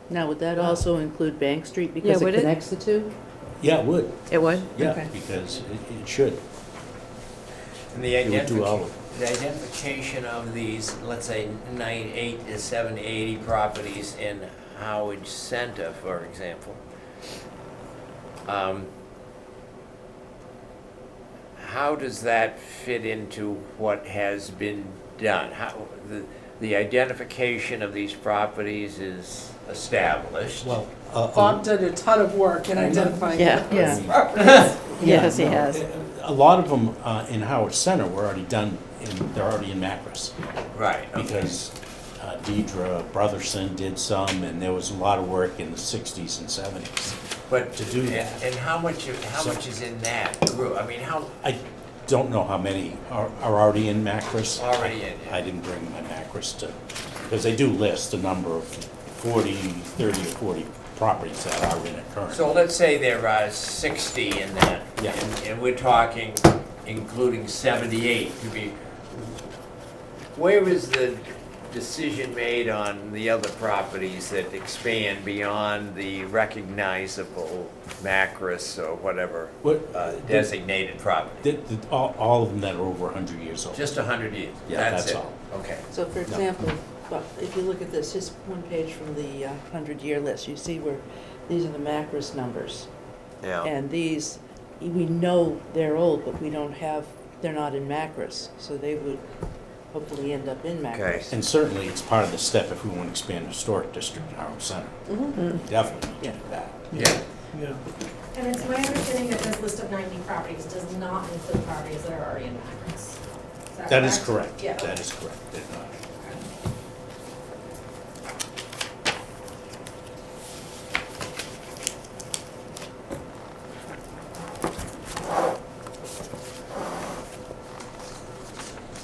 Now, would that also include Bank Street because would it it? connects the two? Yeah, it would. It would? Yeah, Okay. because it should. And the It would do all the identification of these, let's say, 8 to 7 to 80 properties in Howard Center, for example. How does that fit into what has been done? How, the identification of these properties is established. Well, Bob did a ton of work in identifying Yeah. those Yeah. properties. Yes, he no, has. A lot of them in Howard Center were already done, they're already in Macris. Right, okay. Because Deidre Brotherson did some, and there was a lot of work in the 60s and 70s. But to do that. And how much is in that group? I mean, how, I don't know how many are already in Macris. Already in, yeah. I didn't bring my Macris to, because they do list a number of 30 or 40 properties that are in it currently. so let's say there are 60 in that. Yeah. And we're talking including 78 to be, where is the decision made on the other properties that expand beyond the recognizable Macris or whatever designated property? All of them that are over 100 years old. Just 100 years? Yeah, that's it. all. Okay. So for example, well, if you look at this, just one page from the 100-year list, you see where these are the Macris numbers. Yeah. And these, we know they're old, but we don't have, they're not in Macris, so they would hopefully end up in Macris. Okay. And certainly, it's part of the step if we want to expand the historic district in Howard Center. We definitely need to do that. Yeah. Yeah. And it's my understanding that this list of 90 properties does not include properties that are already in Macris. That is correct. Yeah. That is correct.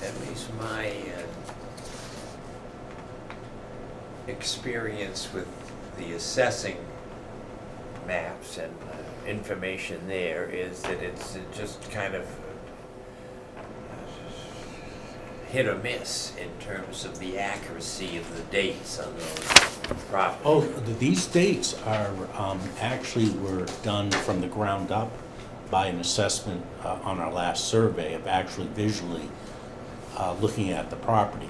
At least my experience with the assessing maps and information there is that it's just kind of hit or miss in terms of the accuracy of the dates on those properties. Oh, these dates are, actually were done from the ground up by an assessment on our last survey of actually visually looking at the property.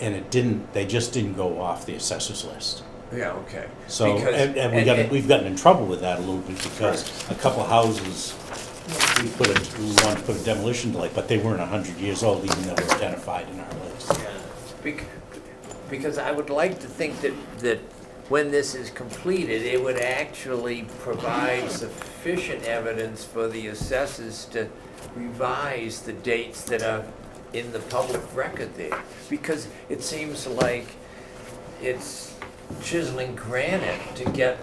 And they just didn't go off the assessor's list. Yeah, okay. So, Because- and we've gotten in trouble with that a little bit because a couple of houses, we wanted to put a demolition delay, but they weren't 100 years old even though they were identified in our list. Yeah. Because I would like to think that when this is completed, it would actually provide sufficient evidence for the assessors to revise the dates that are in the public record there. Because it seems like it's chiseling granite to get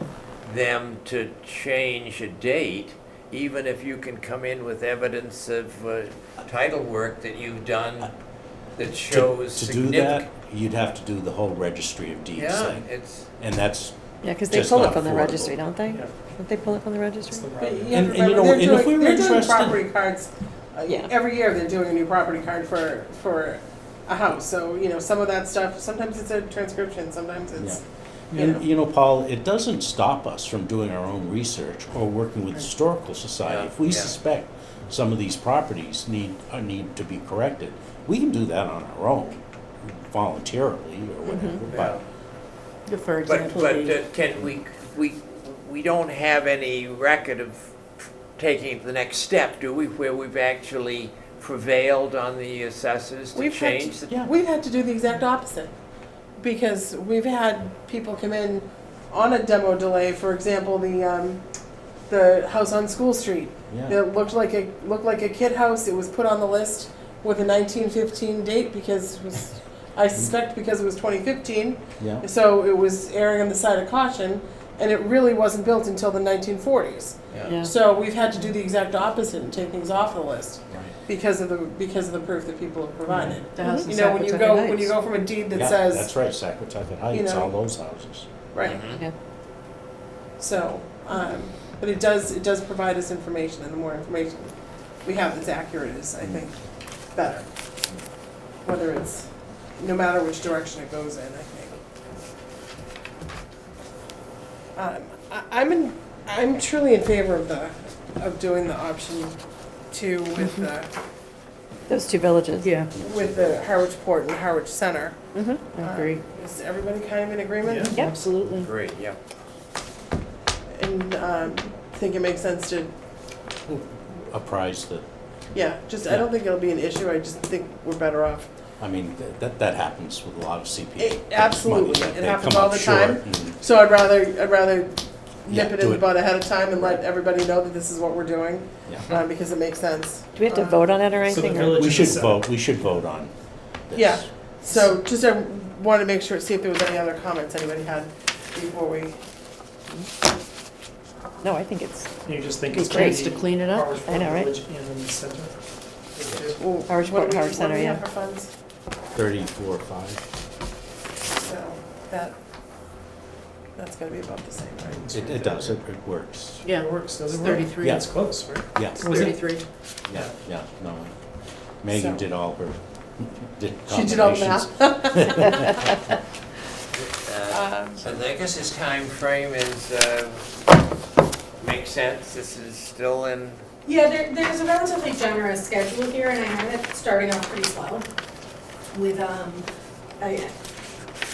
them to change a date, even if you can come in with evidence of title work that you've done that shows To do significant. that, you'd have to do the whole registry of deeds Yeah, thing. it's, And that's, Yeah, because they Just pull it not from the affordable. registry, don't they? Yeah. Don't they pull it from the It's registry? the But route. you have to And you remember, know, they're and if doing- we were they're doing interested- property cards, Yeah. every year they're doing a new property card for a house, so, you know, some of that stuff, sometimes it's a transcription, sometimes it's, you know. and you know, Paul, it doesn't stop us from doing our own research or working with the Historical Society. Yeah, If we yeah. suspect some of these properties need to be corrected, we can do that on our own, voluntarily or whatever, but For but example, can we don't have any record of taking it to the next step, do we, where we've actually prevailed on the assessors to We've had change the? Yeah. We've had to do the exact opposite, because we've had people come in on a demo delay, for example, the house on School Street. Yeah. It looked like a kid house, it was put on the list with a 1915 date because it was, I suspect because it was 2015, Yeah. so it was erring on the side of caution, and it really wasn't built until the 1940s. Yeah. So we've had to do the exact opposite and take things off the list Right. because of the proof that people have provided. The house in You know, when you Saquotucket go Heights. from a deed that Yeah, says that's right, Saquotucket Heights, know. all those houses. right. Yeah. So, but it does provide us information, and the more information we have that's accurate is, I think, better. Whether it's, no matter which direction it goes in, I think. I'm truly in favor of doing the option 2 with Those two villages. Yeah, the Harwich Port and Harwich Center. Mm-hmm. I agree. Is everybody kind of in agreement? Yeah. Absolutely. Great, yeah. And think it makes sense to, Apprise the, I don't think it'll be an issue, I just think we're better off. I mean, that happens with a lot of CPA. Absolutely, money, that it they happens come all up the short time. and- So I'd rather Yeah, nip it do in the it. bud ahead of time and let everybody know that this is what we're doing, Yeah. because it makes sense. Do we have to vote on it or So the anything? or- village- We is should the vote, we should vote on this. Yeah. So just I wanted to make sure, see if there was any other comments anybody had before we, No, I think it's, You just think Be it's great great to clean it up. I know, right? Village and then the center. well, Harwich what Port, do we- Harwich Center, what do we yeah. have for funds? 34, 5. So that's gonna be about the same, right? It does, it works. Yeah, It works, does it's it work? 33. Yeah. It's close, right? Yeah, Was it? 33. yeah, no. Megan So- did all her, did She did all the combinations. math. So I guess this time frame is, makes sense, this is still in, Yeah, there's a relatively generous schedule here, and I had it starting off pretty slow with,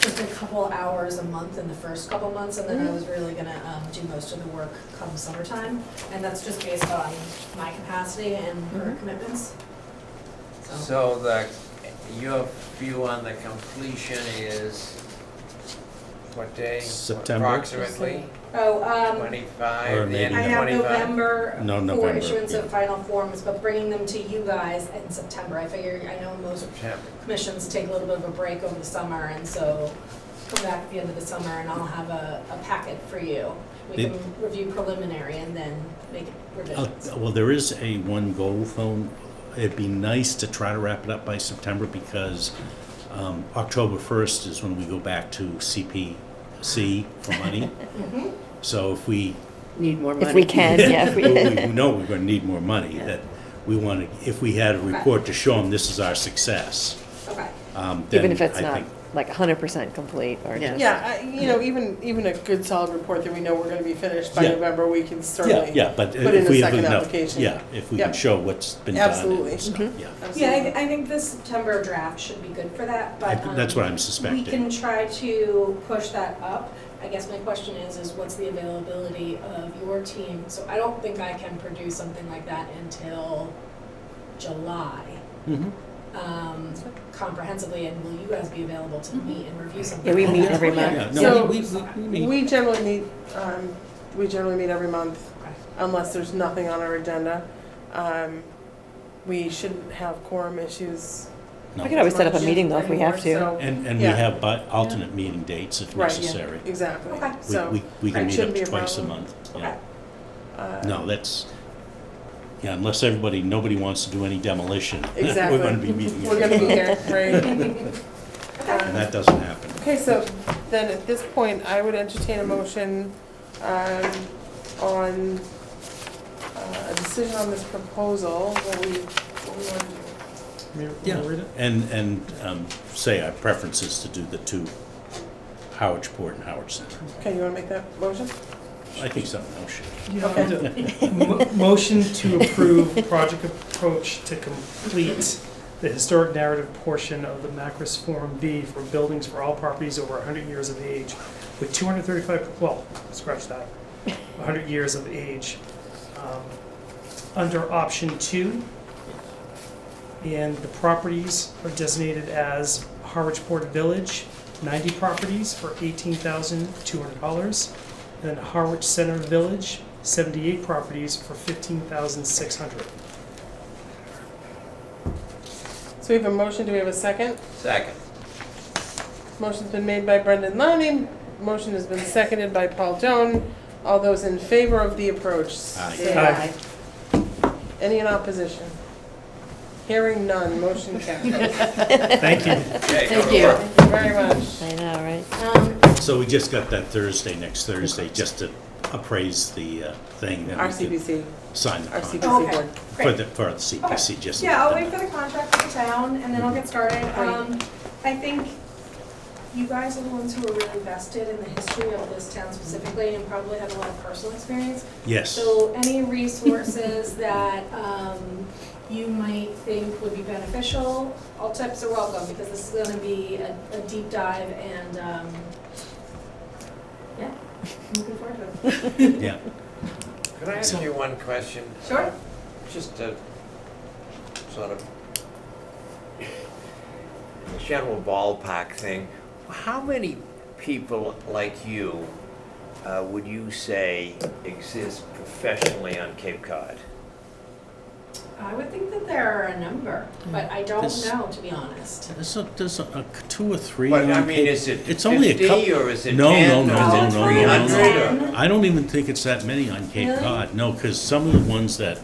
just a couple hours a month in the first couple months, and then I was really gonna, do most of the work come summertime. And that's just based on my capacity and her commitments. so your view on the completion is what day? September. Approximately Oh, 25, Or the end I of have 25? November No, for November, issuance yeah. of final forms, but bringing them to you guys in September. I figure, I know most September. commissions take a little bit of a break over the summer, and so come back at the end of the summer and I'll have a packet for you. We Did- can review preliminary and then make revisions. Well, there is one goal, though. It'd be nice to try to wrap it up by September because October 1st is when we go back to CPC for money. So if we, Need more money. If we can, yeah. if we- we know we're going to need more money, that we want to, if we had a report to show them this is our success, Okay. then Even if it's I not think- like 100% complete or Yeah. just. Yeah, even a good solid report that we know we're gonna be finished by Yeah. November, we can certainly. Yeah, but put in if a we have second enough, application. yeah, if we Yep. can show what's been done. and Absolutely. stuff, Mhm. Yeah, Yeah, I think this September draft should be good for that, but. that's what I'm We suspecting. can try to push that up. I guess my question is what's the availability of your team? So I don't think I can produce something like that until July, Mhm. comprehensively, and will you guys be available to meet and review something? Yeah, we like meet that? every Yeah. month. Yeah, So- no, we meet. We generally meet every month, Okay. unless there's nothing on our agenda. We shouldn't have quorum issues. No. We could always set up a much meeting though if we have to. anymore, so- And we Yeah. have alternate meeting dates if Right, yeah. necessary. Exactly, Okay. so. We can it meet shouldn't up be to twice a problem. month. Okay. Yeah. No, that's, yeah, unless nobody wants to do any demolition. Exactly. We're going to be meeting. We're gonna be here, right? And that doesn't happen. Okay, so then at this point, I would entertain a motion on a decision on this proposal, what we want to do. Yeah, Wanna read it? and say our preference is to do the two, Harwich Port and Harwich Center. Okay, you want to make that motion? I think something else should. Okay. Motion to approve project approach to complete the historic narrative portion of the Macris Form B for buildings for all properties over 100 years of age with 235, well, scratch that, 100 years of age. under option 2. And the properties are designated as Harwich Port Village, 90 properties for $18,200. And then Harwich Center Village, 78 properties for $15,600. So we have a motion, do we have a second? Second. Motion's been made by Brendan Lowney, motion has been seconded by Paul Joan. All those in favor of the approach? say Aye. Any in opposition? Hearing none, motion carries. Thank you. Okay, Thank go to you. work. Thank you very much. I know, right? So we just got that Thursday, next Thursday, just to appraise the thing. then we Our can CBC, Sign the our contract CBC Okay. board. for the CPC, just. Yeah, I'll wait for the contract with the town and then I'll get started. Great. I think you guys are the ones who are really vested in the history of this town specifically and probably have a lot of personal experience. Yes. So any resources that you might think would be beneficial, all tips are welcome because this is gonna be a deep dive and, yeah, I'm looking forward to it. Yeah. Could I ask you one question? Sure. Just a sort of general ballpark thing. How many people like you would you say exist professionally on Cape Cod? I would think that there are a number, but I don't This- know, to be honest. There's a 2 or 3 But I on mean, Cape- is it It's only a 50 couple. or is it No, 10 no, or no, is no, it no, no, 300 or? I don't even think it's that many on Cape Really? Cod, no, because some of the ones that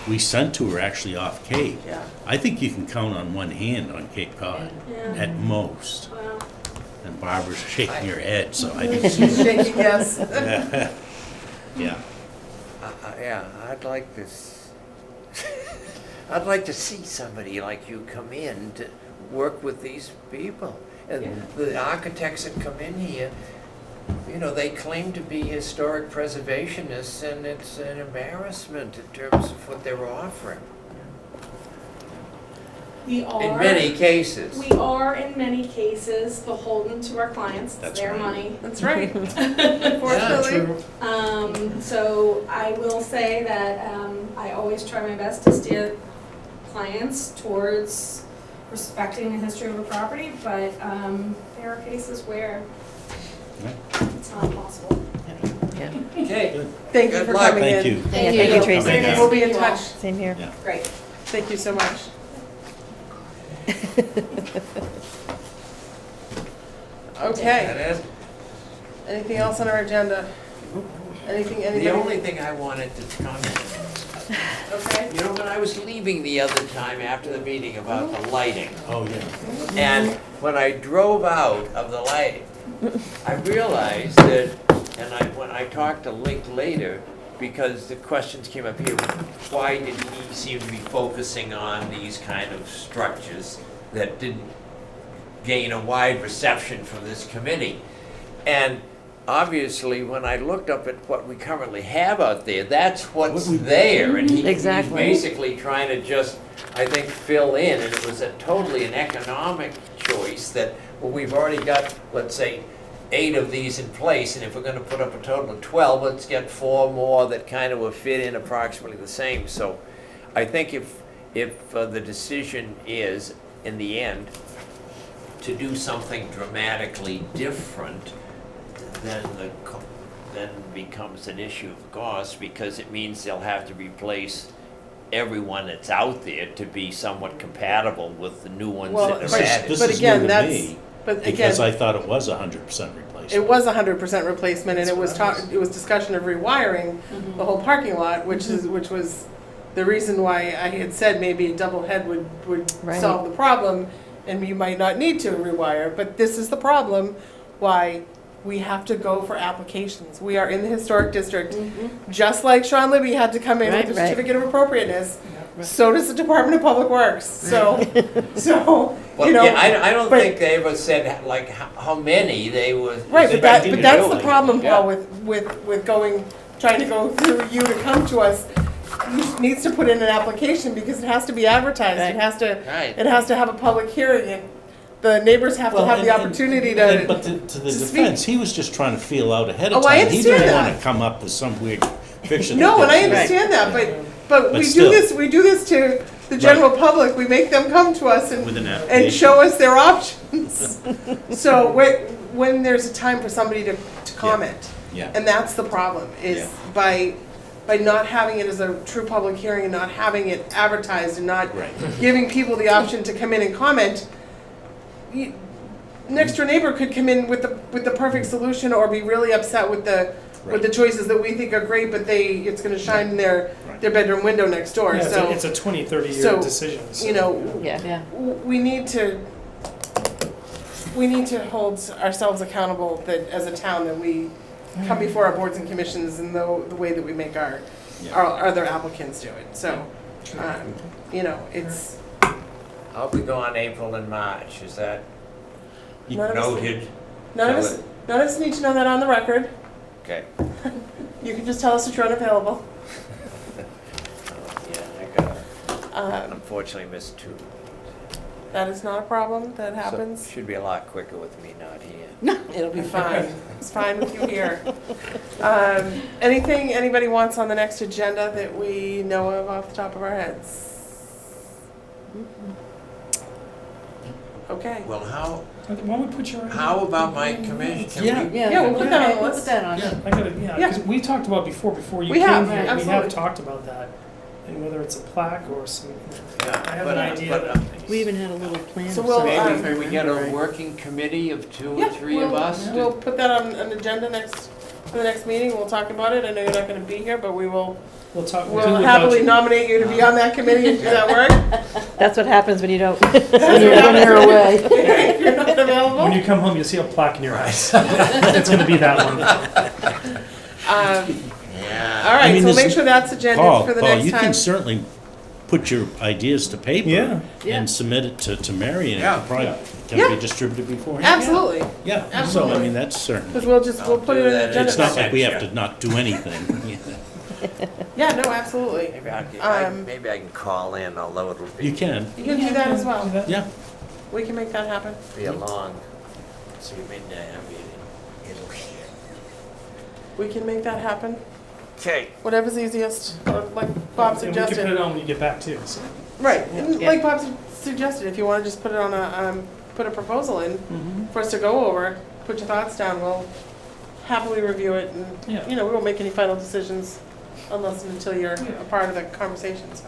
we sent to are actually off Cape. Yeah. I think you can count on one hand on Cape Cod, Yeah, at most. well, And Barbara's shaking her head, so I think She's shaking yes. yeah. Yeah, I'd like this. I'd like to see somebody like you come in to work with these people. And the architects that come in here, you know, they claim to be historic preservationists, and it's an embarrassment in terms of what they're offering. we are. In many cases. We are, in many cases, beholden to our clients, it's That's their right. money. That's right. Unfortunately. So I will say that I always try my best to steer clients towards respecting the history of a property, but there are cases where it's not possible. Yeah. Okay. Thank you Good for luck. coming in. Thank you. Thank you, Tracy. Thank you. We'll be in touch. Same here. Yeah. Great. Thank you so much. Okay, That is- anything else on our agenda? Anything, The anybody? only thing I wanted to comment, Okay. you know, when I was leaving the other time after the meeting about the lighting, Oh, yeah. and when I drove out of the lighting, I realized that, and when I talked to Link later, because the questions came up here, why did he seem to be focusing on these kind of structures that didn't gain a wide reception from this committee? And obviously, when I looked up at what we currently have out there, that's what's there, and he's Exactly. basically trying to just, I think, fill in, and it was totally an economic choice that, well, we've already got, let's say, 8 of these in place, and if we're gonna put up a total of 12, let's get 4 more that kind of will fit in approximately the same. So I think if the decision is, in the end, to do something dramatically different, then becomes an issue of cost, because it means they'll have to replace everyone that's out there to be somewhat compatible with the new ones Well, that but- are added. This but is again, new to that's- me, But because I again, thought it was 100% replacement. it was 100% replacement and it was That's what I was- it was discussion of rewiring the whole parking lot, which was the reason why I had said maybe a double head would Right. solve the problem and you might not need to rewire, but this is the problem why we have to go for applications. We are in the historic district, just like Sean Libby had to come in with Right, the right. certificate of appropriateness. So does the Department of Public Works. So, Well, you know. yeah, I don't but- think they ever said like how many they were. Right, but that's the building. problem, Yeah. Paul, with trying to go through you to come to us. He needs to put in an application because it has to be advertised, Right. Right. it has to have a public hearing, and the neighbors have to have the opportunity But to. to the to defense, speak. he was just trying to feel out ahead of Oh, I time. He didn't understand want that. to come up with some weird fiction. No, and I that- understand that, But But we still. do this to the general public. We make them come to us and With an and application. show us their options. So when there's a time for somebody to comment, Yeah, and that's the problem, is Yeah. by not having it as a true public hearing and not having it advertised and not right. giving people the option to come in and comment, next door neighbor could come in with the perfect solution or be really upset with the Right. choices that we think are great, but it's gonna shine in their bedroom window next door, Yeah, so. it's a 20, 30-year so, decision. So, you know, Yeah. Yeah. we need to hold ourselves accountable that as a town that we come before our boards and commissions and the way that we make our other applicants do it. So, you know, it's I'll be gone April and March, is that none of us, noted? none of us need to know that on the record. Okay. You can just tell us that you're unavailable. Yeah, I gotta unfortunately missed 2. That is not a problem. That So happens. should be a lot quicker with me not here. It'll be fine. It's fine with you here. Anything anybody wants on the next agenda that we know of off the top of our heads? Okay. Well, why don't we put your? how about my commission? Yeah. Yeah, we'll put that on the Put list. that on. I gotta, Yeah. because we talked about before you We came have, here, we absolutely. have talked about that, and whether it's a plaque or some, Yeah, I have but, an idea. but, that- We even had a little plan. So of we'll, something, if I maybe we get a remember right. working committee of 2 or Yeah, 3 of us? We'll put that on an agenda for the next meeting. We'll talk about it. I know you're not gonna be here, but we'll We'll talk. we'll happily nominate you to be on that committee and do that work. That's what happens when you don't. When you're away. If you're not When available. you come home, you'll see a plaque in your eyes. It's gonna be that one. Yeah. All right, I mean, so we'll this- make sure that's agended Paul, for the Paul, next you time. can certainly put your ideas to paper Yeah. Yeah. and submit it to Mary, and it Yeah. probably can Yeah. be distributed beforehand. Absolutely, Yeah, so, I Absolutely. mean, that's certain. because we'll put it do in the that. agenda. It's not for- like we have to not do anything. Yeah, no, absolutely. Maybe I Um, maybe I can call in, although it'll You be, can, You can do that as well. yeah. We can make that happen. be a long, so you may not have it. We can make that happen. Okay. Whatever's easiest, or like Bob And we can put suggested. it on when you get back too, so. Right, and Yeah. like Bob suggested, if you want to just put it on put a proposal in for us to go over, put your thoughts down, we'll happily review it, and, Yeah. you know, we won't make any final decisions unless and until you're a part of the conversation, so.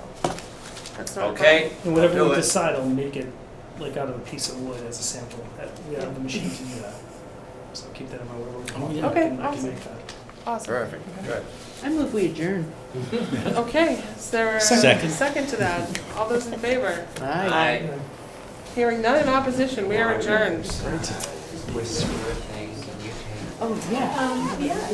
That's not a Okay. And whatever I'll do we it. decide, I'll make it like out of a piece of wood as a sample. We have the machine to do that. So keep that in mind. Oh, yeah. Okay, I can awesome. make that. Awesome. Perfect, good. I move we adjourn. Okay, is there a Second. second to that? All those in favor? Aye. Hearing none in opposition, we are adjourned. Whisper things and you take. Oh, yeah. Yeah.